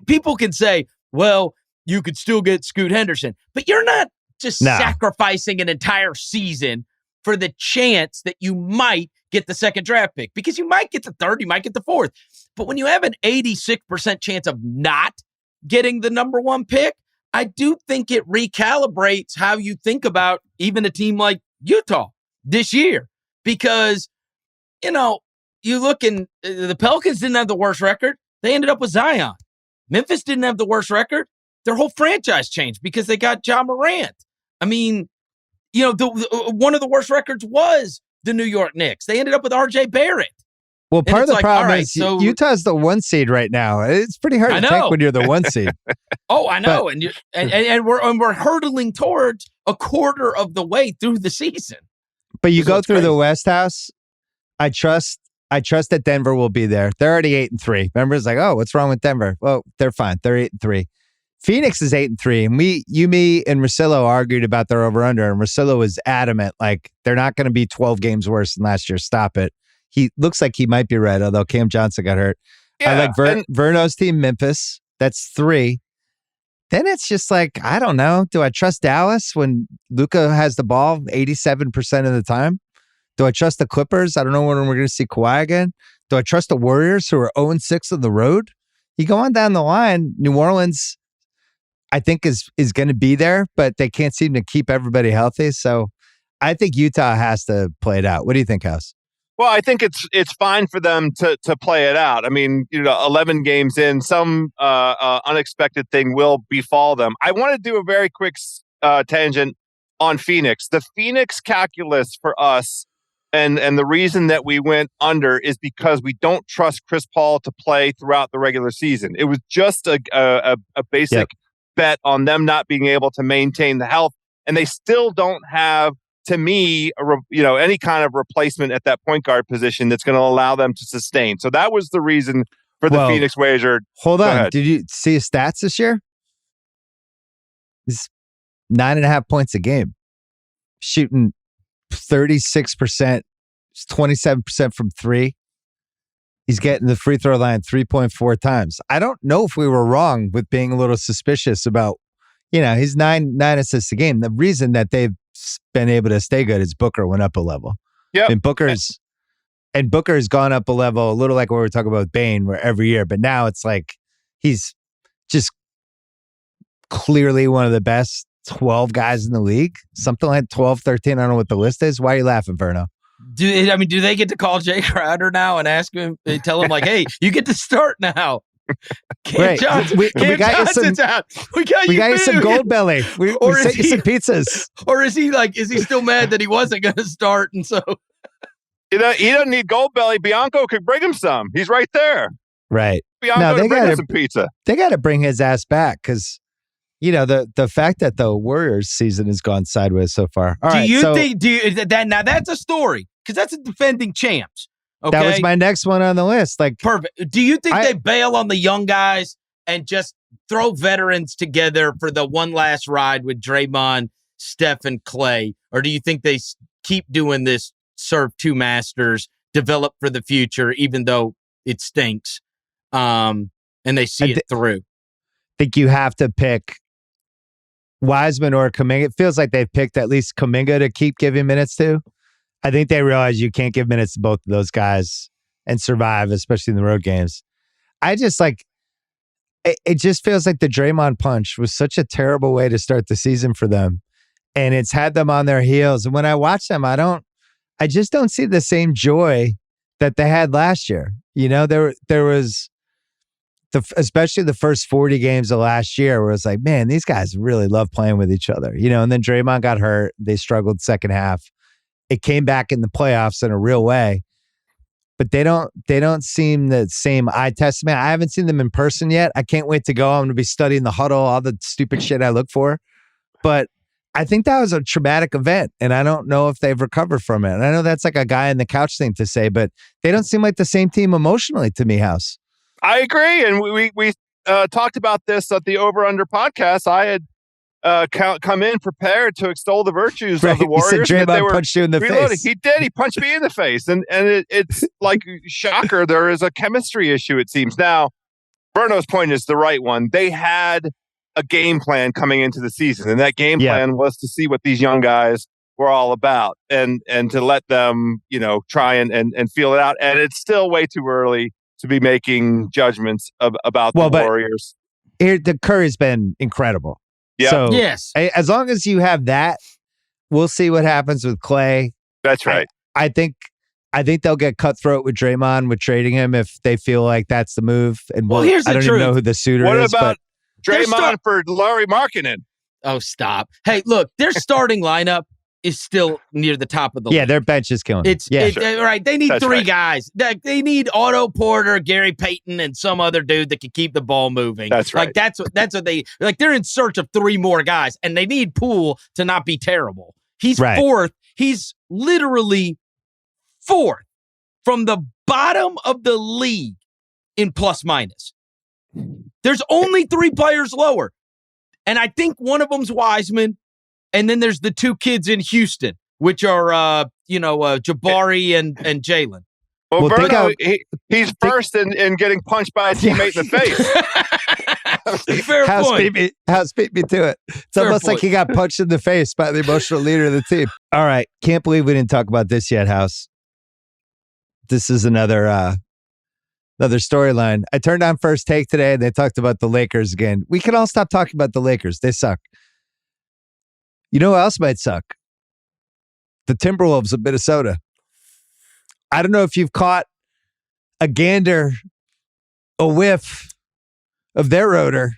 people can say, well, you could still get Scoot Henderson, but you're not just sacrificing an entire season for the chance that you might get the second draft pick, because you might get the third, you might get the fourth. But when you have an 86% chance of not getting the number one pick, I do think it recalibrates how you think about even a team like Utah this year. Because, you look and the Pelicans didn't have the worst record. They ended up with Zion. Memphis didn't have the worst record. Their whole franchise changed because they got Ja Morant. I mean, one of the worst records was the New York Knicks. They ended up with RJ Barrett. Well, part of the problem is Utah's the 1 seed right now. It's pretty hard to tank when you're the 1 seed. Oh, I know, and we're hurtling towards a quarter of the way through the season. But you go through the West House. I trust that Denver will be there. They're already 8-3. Remember, it's like, oh, what's wrong with Denver? Well, they're fine. They're 8-3. Phoenix is 8-3, and me, and Russillo argued about their over/under, and Russillo was adamant, like they're not going to be 12 games worse than last year. Stop it. He looks like he might be right, although Cam Johnson got hurt. Yeah, I like Verno's team, Memphis. That's 3. Then it's just like, I don't know. Do I trust Dallas when Luka has the ball 87% of the time? Do I trust the Clippers? I don't know when we're going to see Kawhi again. Do I trust the Warriors who are 0-6 on the road? You go on down the line, New Orleans, I think is going to be there, but they can't seem to keep everybody healthy. So I think Utah has to play it out. What do you think, House? Well, I think it's fine for them to play it out. I mean, 11 games in, some unexpected thing will befall them. I want to do a very quick tangent on Phoenix. The Phoenix calculus for us, and the reason that we went under is because we don't trust Chris Paul to play throughout the regular season. It was just a basic bet on them not being able to maintain the health, and they still don't have, to me, any kind of replacement at that point guard position that's going to allow them to sustain. So that was the reason for the Phoenix wager. Hold on. Did you see his stats this year? He's 9.5 points a game, shooting 36%, 27% from 3. He's getting the free throw line 3.4 times. I don't know if we were wrong with being a little suspicious about, he's 9 assists a game. The reason that they've been able to stay good is Booker went up a level. Yeah, and Booker's gone up a level, a little like what we were talking about with Bane, where every year, but now it's like he's just clearly one of the best 12 guys in the league, something like 12, 13. I don't know what the list is. Why are you laughing, Verno? Do they get to call Jay Crowder now and ask him? They tell him like, "Hey, you get to start now." We got you some Gold Belly. We sent you some pizzas. Or is he still mad that he wasn't going to start? And so, he doesn't need Gold Belly. Bianco could bring him some. He's right there. Right. Bianco to bring him some pizza. They got to bring his ass back because, the fact that the Warriors season has gone sideways so far. All right, now that's a story because that's a defending champs. Okay? That was my next one on the list. Like, perfect. Do you think they bail on the young guys and just throw veterans together for the one last ride with Draymond, Steph, and Clay? Or do you think they keep doing this, serve two masters, develop for the future, even though it stinks, and they see it through? I think you have to pick Wiseman or Kuminga. It feels like they've picked at least Kuminga to keep giving minutes to. I think they realize you can't give minutes to both of those guys and survive, especially in the road games. I just it just feels like the Draymond punch was such a terrible way to start the season for them. And it's had them on their heels. And when I watch them, I just don't see the same joy that they had last year. There was especially the first 40 games of last year where it's like, man, these guys really love playing with each other. And then Draymond got hurt. They struggled second half. It came back in the playoffs in a real way, but they don't seem the same eye test. Man, I haven't seen them in person yet. I can't wait to go. I'm going to be studying the huddle, all the stupid shit I look for. But I think that was a traumatic event, and I don't know if they've recovered from it. And I know that's like a guy on the couch thing to say, but they don't seem like the same team emotionally to me, House. I agree, and we talked about this at the Over Under podcast. I had come in prepared to extol the virtues of the Warriors. He said Draymond punched you in the face. He did. He punched me in the face. And it's like, shocker, there is a chemistry issue, it seems. Now, Verno's point is the right one. They had a game plan coming into the season, and that game plan was to see what these young guys were all about and to let them, try and feel it out. And it's still way too early to be making judgments about the Warriors. The Curry's been incredible. Yeah. So yes. As long as you have that, we'll see what happens with Clay. That's right. I think they'll get cutthroat with Draymond with trading him if they feel like that's the move. And here's the I don't truth. even know who the suitor is. What about Draymond for Lauri Markkanen? Oh, stop. Hey, look, their starting lineup is still near the top of the league. Yeah, their bench is killing. Right. They need three guys. They need Otto Porter, Gary Payton, and some other dude that can keep the ball moving. That's right. That's what they like. They're in search of three more guys, and they need Poole to not be terrible. He's fourth. He's literally fourth from the bottom of the league in plus minus. There's only three players lower, and I think one of them's Wiseman. And then there's the two kids in Houston, which are, Jabari and Jalen. Well, Verno, he's first in getting punched by a teammate in the face. Fair point. House beat me to it. It's almost like he got punched in the face by the emotional leader of the team. All right. Can't believe we didn't talk about this yet, House. This is another storyline. I turned on First Take today and they talked about the Lakers again. We can all stop talking about the Lakers. They suck. You know who else might suck? The Timberwolves of Minnesota. I don't know if you've caught a gander, a whiff of their odor.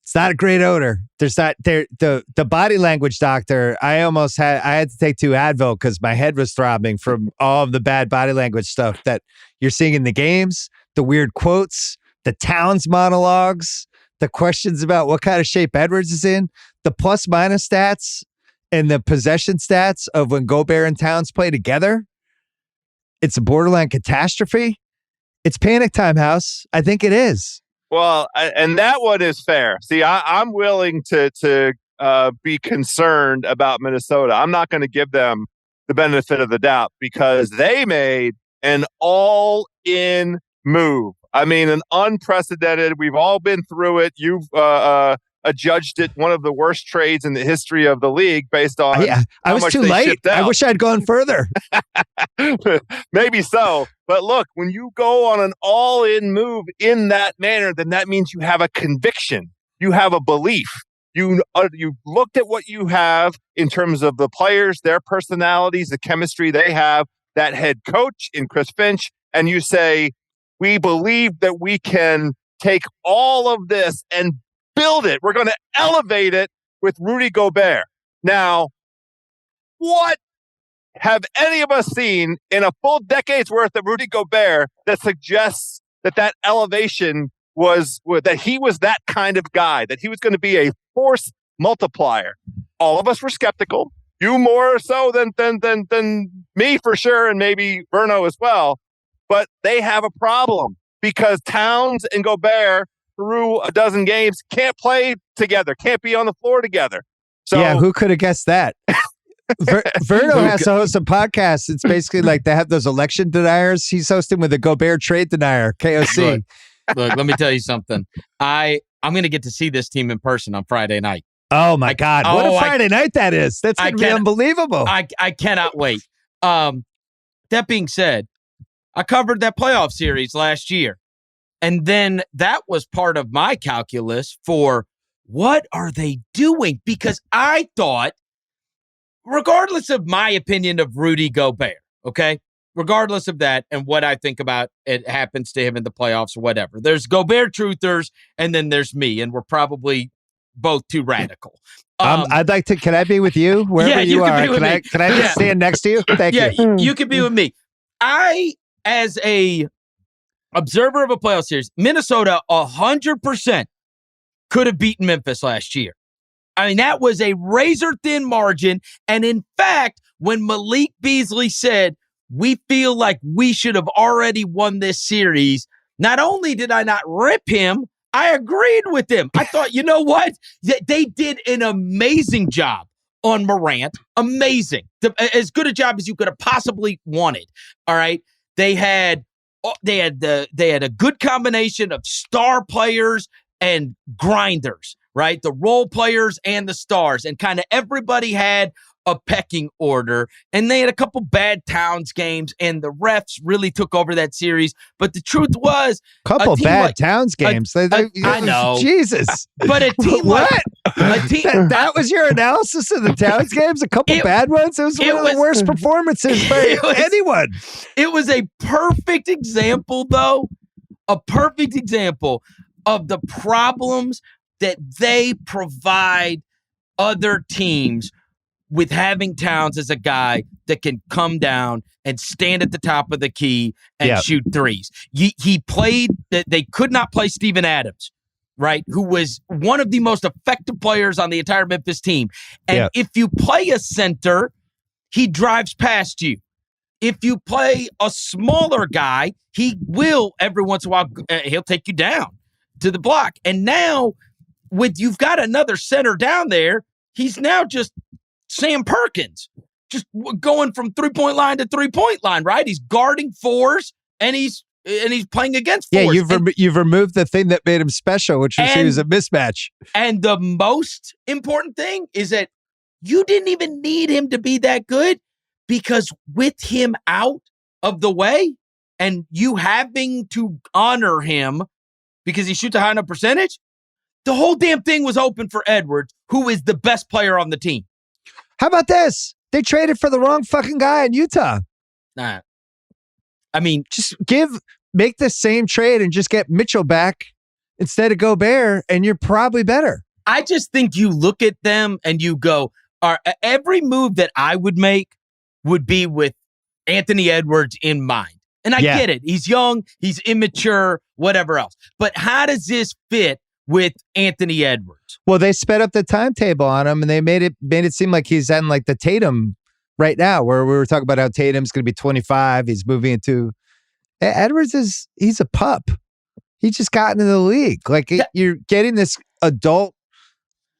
It's not a great odor. There's not the body language doctor. I had to take 2 Advil because my head was throbbing from all of the bad body language stuff that you're seeing in the games, the weird quotes, the Towns monologues, the questions about what kind of shape Edwards is in, the plus minus stats and the possession stats of when Gobert and Towns play together. It's a borderline catastrophe. It's panic time, House. I think it is. Well, and that one is fair. See, I'm willing to be concerned about Minnesota. I'm not going to give them the benefit of the doubt because they made an all-in move. I mean, an unprecedented. We've all been through it. You've adjudged it one of the worst trades in the history of the league based on. I was too late. I wish I'd gone further. Maybe so. But look, when you go on an all-in move in that manner, then that means you have a conviction. You have a belief. You looked at what you have in terms of the players, their personalities, the chemistry they have, that head coach in Chris Finch, and you say, we believe that we can take all of this and build it. We're going to elevate it with Rudy Gobert. Now, what have any of us seen in a full decade's worth of Rudy Gobert that suggests that elevation was that he was that kind of guy, that he was going to be a force multiplier? All of us were skeptical. You more so than me for sure, and maybe Verno as well. But they have a problem because Towns and Gobert through a dozen games can't play together, can't be on the floor together. So yeah, who could have guessed that? Verno has to host a podcast. It's basically like they have those election deniers. He's hosting with a Gobert trade denier, KOC. Look, let me tell you something. I'm going to get to see this team in person on Friday night. Oh, my God. What a Friday night that is. That's going to be unbelievable. I cannot wait. That being said, I covered that playoff series last year. And then that was part of my calculus for what are they doing? Because I thought, regardless of my opinion of Rudy Gobert, okay? Regardless of that and what I think about it happens to him in the playoffs or whatever. There's Gobert truthers and then there's me, and we're probably both too radical. I'd like to, can I be with you wherever you are? Can I just stand next to you? Thank you. You can be with me. I, as a observer of a playoff series, Minnesota 100% could have beaten Memphis last year. I mean, that was a razor-thin margin. And in fact, when Malik Beasley said, we feel like we should have already won this series, not only did I not rip him, I agreed with him. I thought, you know what? They did an amazing job on Morant. Amazing. As good a job as you could have possibly wanted. All right. They had a good combination of star players and grinders, right? The role players and the stars, and kind of everybody had a pecking order, and they had a couple bad Towns games, and the refs really took over that series. But the truth was, couple bad Towns games. I know, Jesus. But a team that was your analysis of the Towns games. A couple bad ones. It was one of the worst performances by anyone. It was a perfect example, though, a perfect example of the problems that they provide other teams with having Towns as a guy that can come down and stand at the top of the key and shoot threes. He played, they could not play Steven Adams, right? Who was one of the most effective players on the entire Memphis team. And if you play a center, he drives past you. If you play a smaller guy, he will every once in a while, he'll take you down to the block. And now you've got another center down there, he's now just Sam Perkins, just going from 3-point line to 3-point line, right? He's guarding fours and he's playing against fours. Yeah, you've removed the thing that made him special, which was he was a mismatch. And the most important thing is that you didn't even need him to be that good, because with him out of the way and you having to honor him because he shoots a high enough percentage, the whole damn thing was open for Edwards, who is the best player on the team. How about this? They traded for the wrong fucking guy in Utah. Nah. I mean, just make the same trade and just get Mitchell back instead of Gobert, and you're probably better. I just think you look at them and you go, every move that I would make would be with Anthony Edwards in mind. And I get it. He's young, he's immature, whatever else. But how does this fit with Anthony Edwards? Well, they sped up the timetable on him, and they made it seem like he's on like the Tatum right now, where we were talking about how Tatum's going to be 25. He's moving into Edwards he's a pup. He just got into the league. Like you're getting this adult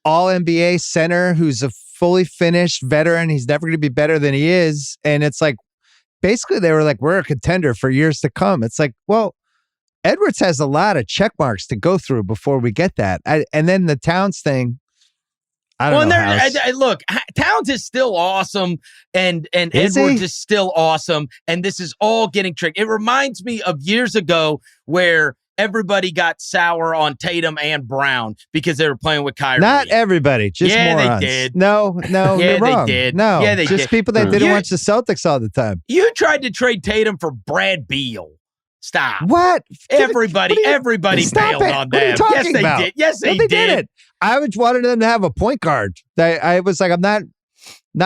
all NBA center who's a fully finished veteran. He's never going to be better than he is. And it's like, basically they were like, we're a contender for years to come. It's like, well, Edwards has a lot of check marks to go through before we get that. And then the Towns thing, I don't know. Look, Towns is still awesome, and Edwards is still awesome, and this is all getting tricked. It reminds me of years ago where everybody got sour on Tatum and Brown because they were playing with Kyrie. Not everybody, just morons. They did. No, Yeah, you're wrong. They did. No, yeah, they just did. people that didn't watch the Celtics all the time. You tried to trade Tatum for Brad Beal. Stop. What? Everybody bailed on them. Yes, they did. Yes, they did. I wanted them to have a point guard. I was like, I'm not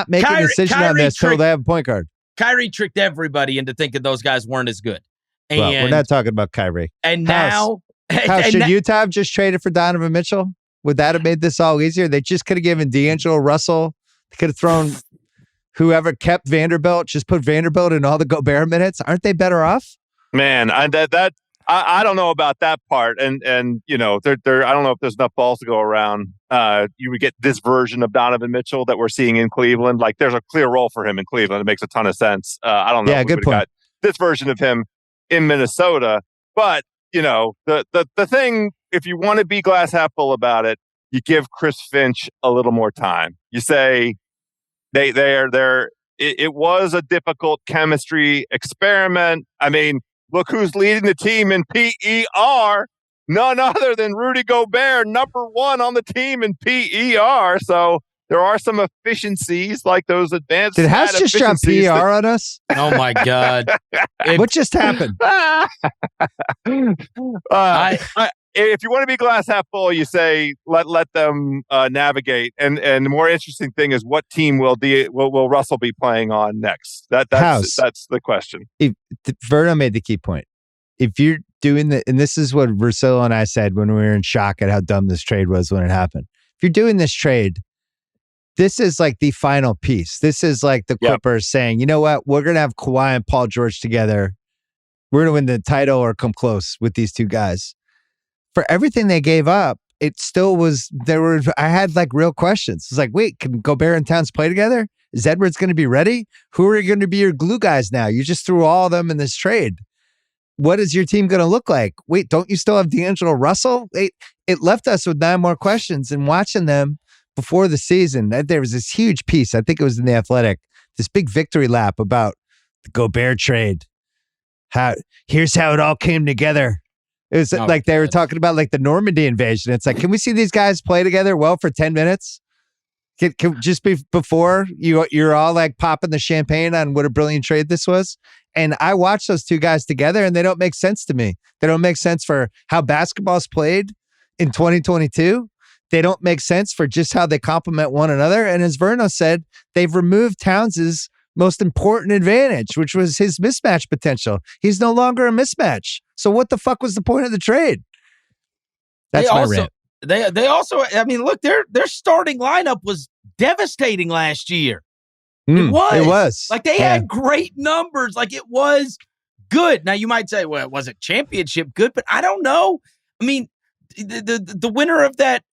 making a decision on this until they have a point guard. Kyrie tricked everybody into thinking those guys weren't as good. And, well, we're not talking about Kyrie. And now... should Utah have just traded for Donovan Mitchell? Would that have made this all easier? They just could have given D'Angelo Russell. They could have thrown whoever kept Vanderbilt, just put Vanderbilt in all the Gobert minutes. Aren't they better off? Man, I don't know about that part, and you know, I don't know if there's enough balls to go around. You would get this version of Donovan Mitchell that we're seeing in Cleveland. Like, there's a clear role for him in Cleveland. It makes a ton of sense. I don't know. Yeah, if we good point. got this version of him in Minnesota, but you know, the thing, if you want to be glass half full about it, you give Chris Finch a little more time. You say it was a difficult chemistry experiment. I mean, look who's leading the team in PER. None other than Rudy Gobert, #1 on the team in PER. So there are some efficiencies like those advanced. Did House just drop PER on us? Oh my God! What just happened? If you want to be glass half full, you say let them navigate. And the more interesting thing is, what team will Russell be playing on next? That's the question. Vernon made the key point. If you're doing and this is what Russillo and I said when we were in shock at how dumb this trade was when it happened. If you're doing this trade, this is like the final piece. This is like the Clippers saying, you know what? We're going to have Kawhi and Paul George together. We're going to win the title or come close with these two guys. For everything they gave up, it still was, I had like real questions. It's like, wait, can Gobert and Towns play together? Is Edwards going to be ready? Who are going to be your glue guys now? You just threw all of them in this trade. What is your team going to look like? Wait, don't you still have D'Angelo Russell? It left us with 9 more questions, and watching them before the season, there was this huge piece, I think it was in The Athletic, this big victory lap about the Gobert trade. Here's how it all came together. It was like they were talking about like the Normandy invasion. It's like, can we see these guys play together well for 10 minutes? Can just be before you're all like popping the champagne on what a brilliant trade this was. And I watched those two guys together and they don't make sense to me. They don't make sense for how basketball's played in 2022. They don't make sense for just how they complement one another. And as Vernon said, they've removed Towns' most important advantage, which was his mismatch potential. He's no longer a mismatch. So what the fuck was the point of the trade? That's my rant. They also, I mean, look, their starting lineup was devastating last year. It was. Like, they had great numbers. Like, it was good. Now, you might say, well, was it championship good? But I don't know. I mean, the winner of that,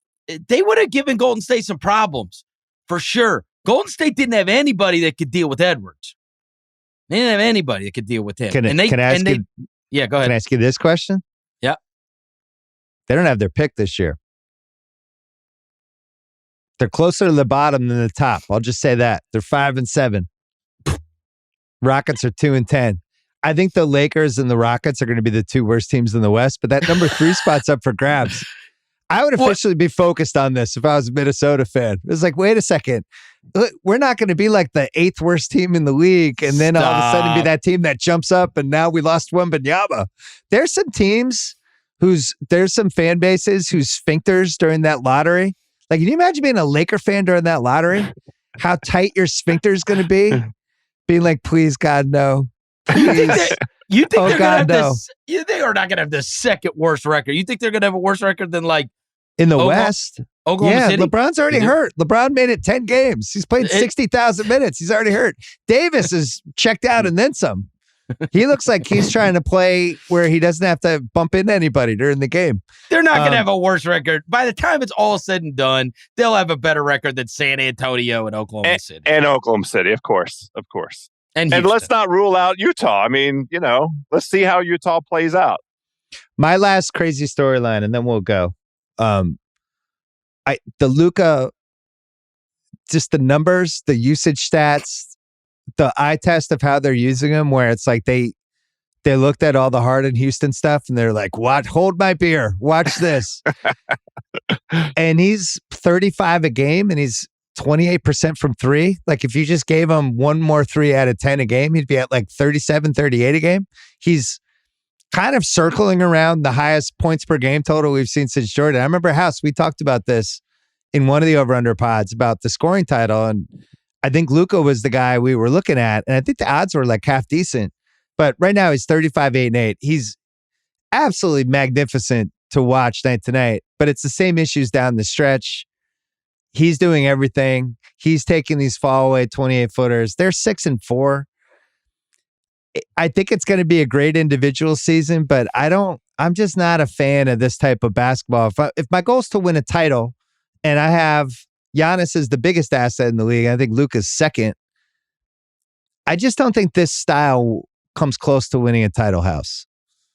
they would have given Golden State some problems, for sure. Golden State didn't have anybody that could deal with Edwards. They didn't have anybody that could deal with him. Go ahead. Can I ask you this question? Yeah. They don't have their pick this year. They're closer to the bottom than the top. I'll just say that. They're 5-7. Rockets are 2-10. I think the Lakers and the Rockets are going to be the 2 worst teams in the West, but that number 3 spot's up for grabs. I would officially be focused on this if I was a Minnesota fan. It's like, wait a second. We're not going to be like the 8th worst team in the league and then all of a sudden be that team that jumps up and now we lost Wembanyama. There's some teams there's some fan bases whose sphincters during that lottery. Like, can you imagine being a Laker fan during that lottery? How tight your sphincter is going to be? Being like, please, God, no. Please. You think they're going to have you think they're not going to have the second worst record? You think they're going to have a worse record than like in the West? Oklahoma City? LeBron's already hurt. LeBron made it 10 games. He's played 60,000 minutes. He's already hurt. Davis is checked out and then some. He looks like he's trying to play where he doesn't have to bump into anybody during the game. They're not going to have a worse record. By the time it's all said and done, they'll have a better record than San Antonio and Oklahoma City. And Oklahoma City, of course. And let's not rule out Utah. I mean, let's see how Utah plays out. My last crazy storyline, and then we'll go. The Luka, just the numbers, the usage stats, the eye test of how they're using him, where it's like they they looked at all the Harden Houston stuff and they're like, what? Hold my beer. Watch this. And he's 35 a game and he's 28% from three. Like if you just gave him one more 3 out of 10 a game, he'd be at like 37, 38 a game. He's kind of circling around the highest points per game total we've seen since Jordan. I remember, House, we talked about this in one of the over-under pods about the scoring title. And I think Luka was the guy we were looking at. And I think the odds were like half decent. But right now he's 35, 8, and 8. He's absolutely magnificent to watch night to night. But it's the same issues down the stretch. He's doing everything. He's taking these fall away 28-footers. They're 6-4. I think it's going to be a great individual season, but I'm just not a fan of this type of basketball. If my goal is to win a title and I have Giannis as the biggest asset in the league, I think Luka's second. I just don't think this style comes close to winning a title, House.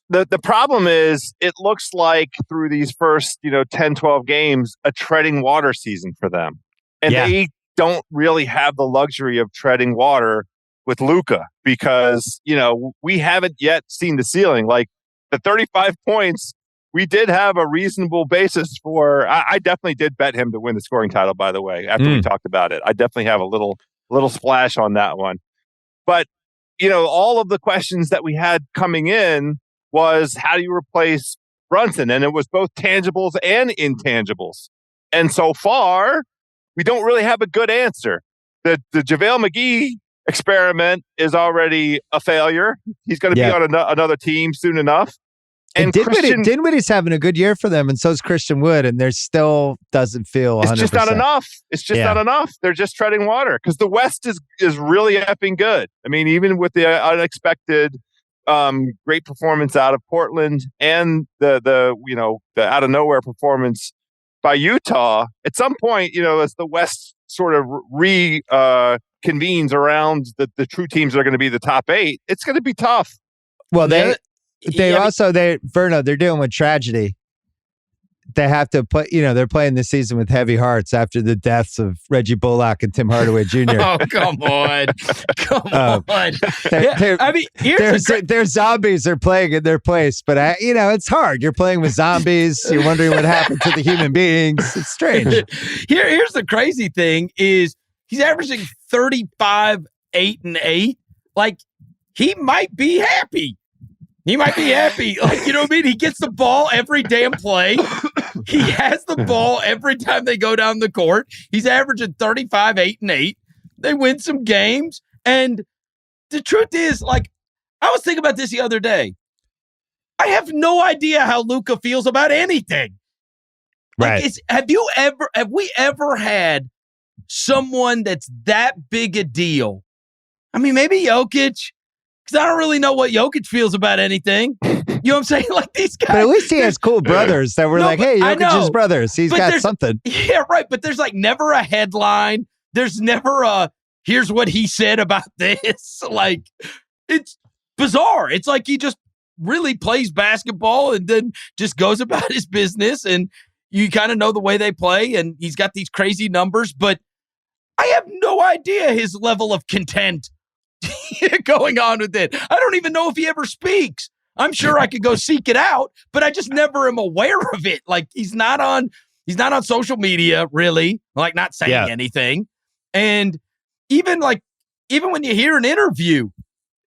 The problem is it looks like through these first, 10, 12 games, a treading water season for them. And they don't really have the luxury of treading water with Luka because, we haven't yet seen the ceiling. Like the 35 points, we did have a reasonable basis for. I definitely did bet him to win the scoring title, by the way, after we talked about it. I definitely have a little splash on that one. But, all of the questions that we had coming in was how do you replace Brunson? And it was both tangibles and intangibles. And so far, we don't really have a good answer. The JaVale McGee experiment is already a failure. He's going to be on another team soon enough. And Dinwiddie's having a good year for them, and so is Christian Wood, and there still doesn't feel 100%. It's just not enough. It's just not enough. They're just treading water because the West is really effing good. I mean, even with the unexpected great performance out of Portland and the out of nowhere performance by Utah, at some point, as the West sort of convenes around the true teams that are going to be the top 8, it's going to be tough. Well, Vernon, they're dealing with tragedy. They have to play, they're playing this season with heavy hearts after the deaths of Reggie Bullock and Tim Hardaway Jr. Oh, come on. Come on. Their zombies are playing in their place, but it's hard. You're playing with zombies. You're wondering what happened to the human beings. It's strange. Here's the crazy thing is he's averaging 35, 8, and 8. Like, he might be happy. He might be happy. Like, you know what I mean? He gets the ball every damn play. He has the ball every time they go down the court. He's averaging 35, 8, and 8. They win some games. And the truth is, like, I was thinking about this the other day. I have no idea how Luka feels about anything. Like, Right. Have we ever had someone that's that big a deal? I mean, maybe Jokic. Because I don't really know what Jokic feels about anything. You know what I'm saying? Like these guys. But at least he has cool brothers that were hey, Jokic's brothers. He's got something. Yeah, right. But there's like never a headline. There's never a, here's what he said about this. Like, it's bizarre. It's like he just really plays basketball and then just goes about his business. And you kind of know the way they play. And he's got these crazy numbers. But I have no idea his level of content going on with it. I don't even know if he ever speaks. I'm sure I could go seek it out, but I just never am aware of it. Like he's not on social media really, like not saying anything. And even when you hear an interview,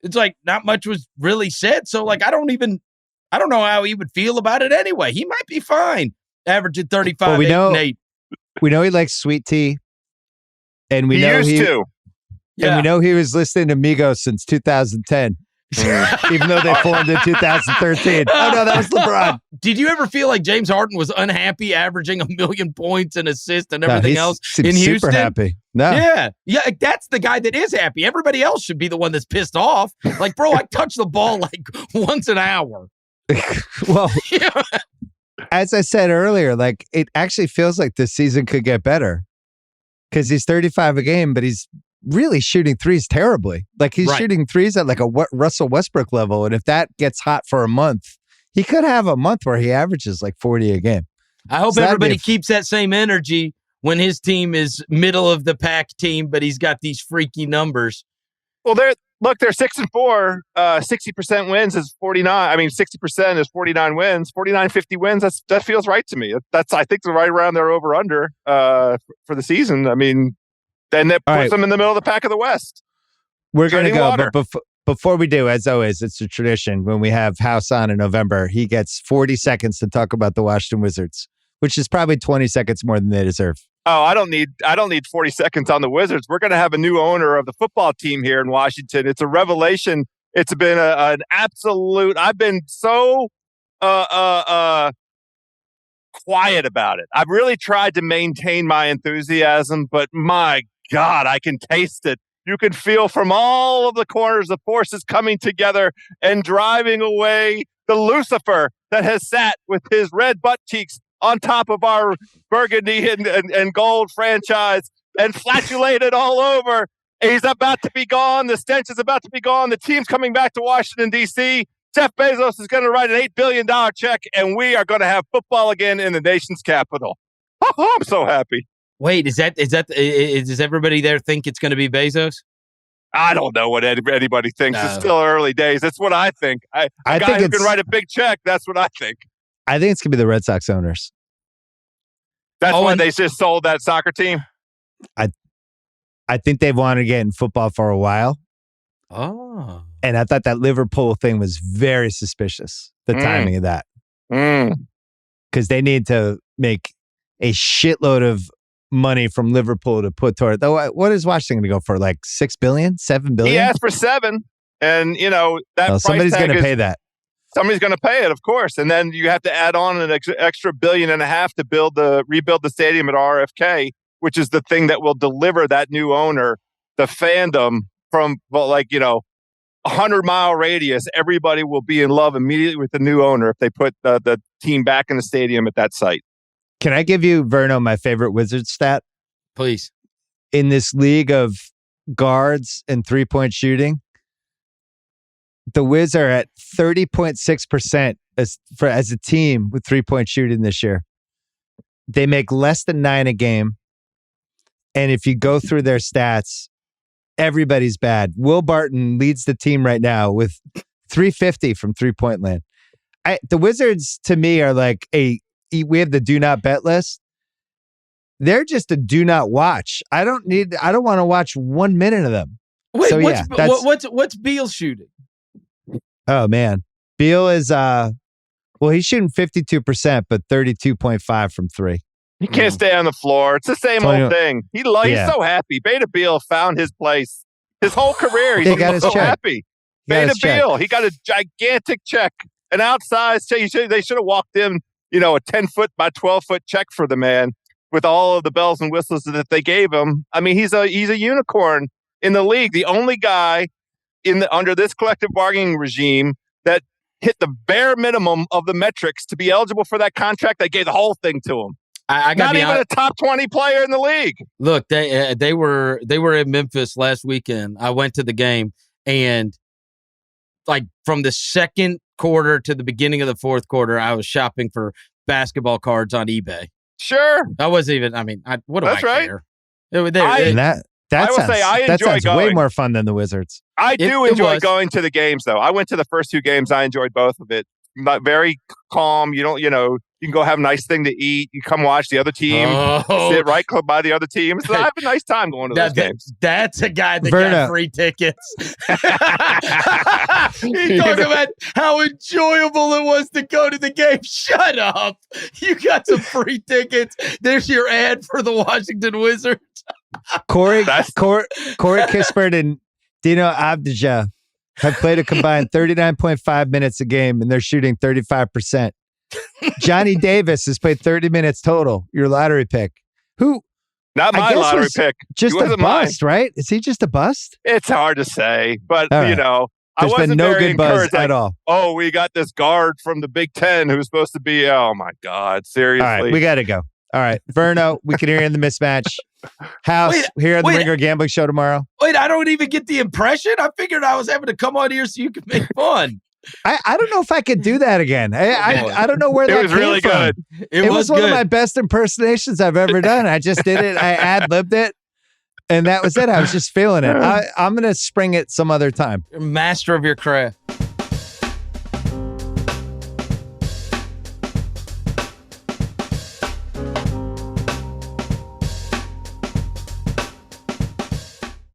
it's like not much was really said. So like I don't know how he would feel about it anyway. He might be fine. Averaging 35, 8, and 8. We know he likes sweet tea. And we know used to. And we know he was listening to Migos since 2010, even though they formed in 2013. Oh, no, that was LeBron. Did you ever feel like James Harden was unhappy averaging 1 million points and assists and everything else in Houston? Super happy. No. Yeah, that's the guy that is happy. Everybody else should be the one that's pissed off. Like, bro, I touch the ball like once an hour. Well, as I said earlier, like it actually feels like this season could get better because he's 35 a game, but he's really shooting threes terribly. Like he's shooting threes at like a Russell Westbrook level. And if that gets hot for a month, he could have a month where he averages like 40 a game. I hope everybody keeps that same energy when his team is middle of the pack team, but he's got these freaky numbers. Well, look, they're 6-4. 60% wins is 49. I mean, 60% is 49 wins. 49-50 wins. That feels right to me. That's I think right around their over under for the season. I mean, then that puts them in the middle of the pack of the West. We're going to go, but before we do, as always, it's a tradition. When we have House on in November, he gets 40 seconds to talk about the Washington Wizards, which is probably 20 seconds more than they deserve. Oh, I don't need 40 seconds on the Wizards. We're going to have a new owner of the football team here in Washington. It's a revelation. It's been an absolute. I've been so quiet about it. I've really tried to maintain my enthusiasm, but my God, I can taste it. You can feel from all of the corners the forces coming together and driving away the Lucifer that has sat with his red butt cheeks on top of our burgundy and gold franchise and flatulated all over. He's about to be gone. The stench is about to be gone. The team's coming back to Washington, D.C. Jeff Bezos is going to write an $8 billion check, and we are going to have football again in the nation's capital. Oh, I'm so happy. Wait, does everybody there think it's going to be Bezos? I don't know what anybody thinks. No. It's still early days. That's what I think. I think who can write a big check. That's what I think. I think it's going to be the Red Sox owners. That's why they just sold that soccer team? I think they've wanted to get in football for a while. Oh. And I thought that Liverpool thing was very suspicious, the timing of that. Because they need to make a shitload of money from Liverpool to put toward. Though, what is Washington going to go for? Like $6 billion, $7 billion? He asked for $7 billion, and that price somebody's going to pay that. Somebody's going to pay it, of course, and then you have to add on an extra $1.5 billion to rebuild the stadium at RFK, which is the thing that will deliver that new owner the fandom from 100-mile radius. Everybody will be in love immediately with the new owner if they put the team back in the stadium at that site. Can I give you, Vernon, my favorite Wizards stat? Please. In this league of guards and three-point shooting, the Wiz are at 30.6% as a team with three-point shooting this year. They make less than 9 a game. And if you go through their stats, everybody's bad. Will Barton leads the team right now with 350 from three-point land. The Wizards, to me, are like we have the do not bet list. They're just a do not watch. I don't want to watch 1 minute of them. Wait, so, what's Beal shooting? Oh man. Beal is he's shooting 52%, but 32.5 from three. He can't stay on the floor. It's the same old thing. He's so happy. Beta Beal found his place. His whole career, he's so happy. Beta Beal, he got a gigantic check, an outsized check. They should have walked in, a 10-foot by 12-foot check for the man with all of the bells and whistles that they gave him. I mean, he's a unicorn in the league. The only guy under this collective bargaining regime that hit the bare minimum of the metrics to be eligible for that contract. They gave the whole thing to him. I Not even a top 20 player in the league. Look, they were in Memphis last weekend. I went to the game, and like from the second quarter to the beginning of the fourth quarter, I was shopping for basketball cards on eBay. Sure, I wasn't even. I mean, what do That's I right. care? That sounds way more fun than the Wizards. I do enjoy going to the games, though. I went to the first 2 games. I enjoyed both of it. But very calm. You don't, you can go have a nice thing to eat. You come watch the other team. Sit right by the other team. So I have a nice time going to those games. That's a guy that got free tickets. He talked about how enjoyable it was to go to the game. Shut up. You got some free tickets. There's your ad for the Washington Wizards. Corey Kispert and Dino Avdija have played a combined 39.5 minutes a game, and they're shooting 35%. Johnny Davis has played 30 minutes total, your lottery pick. Not my lottery pick. Just a bust, right? Is he just a bust? It's hard to say, but, right. I wasn't been no very good buzz encouraged. at all. Oh, we got this guard from the Big Ten who's supposed to be, oh my God, seriously. All right, we got to go. All right, Verno, we can hear you in the mismatch. House, here at the Ringer Gambling Show tomorrow. Wait, I don't even get the impression. I figured I was having to come on here so you could make fun. I don't know if I could do that again. I don't know where that came from. It was really good. It was one of my best impersonations I've ever done. I just did it. I ad-libbed it. And that was it. I was just feeling it. I'm going to spring it some other time. Master of your craft.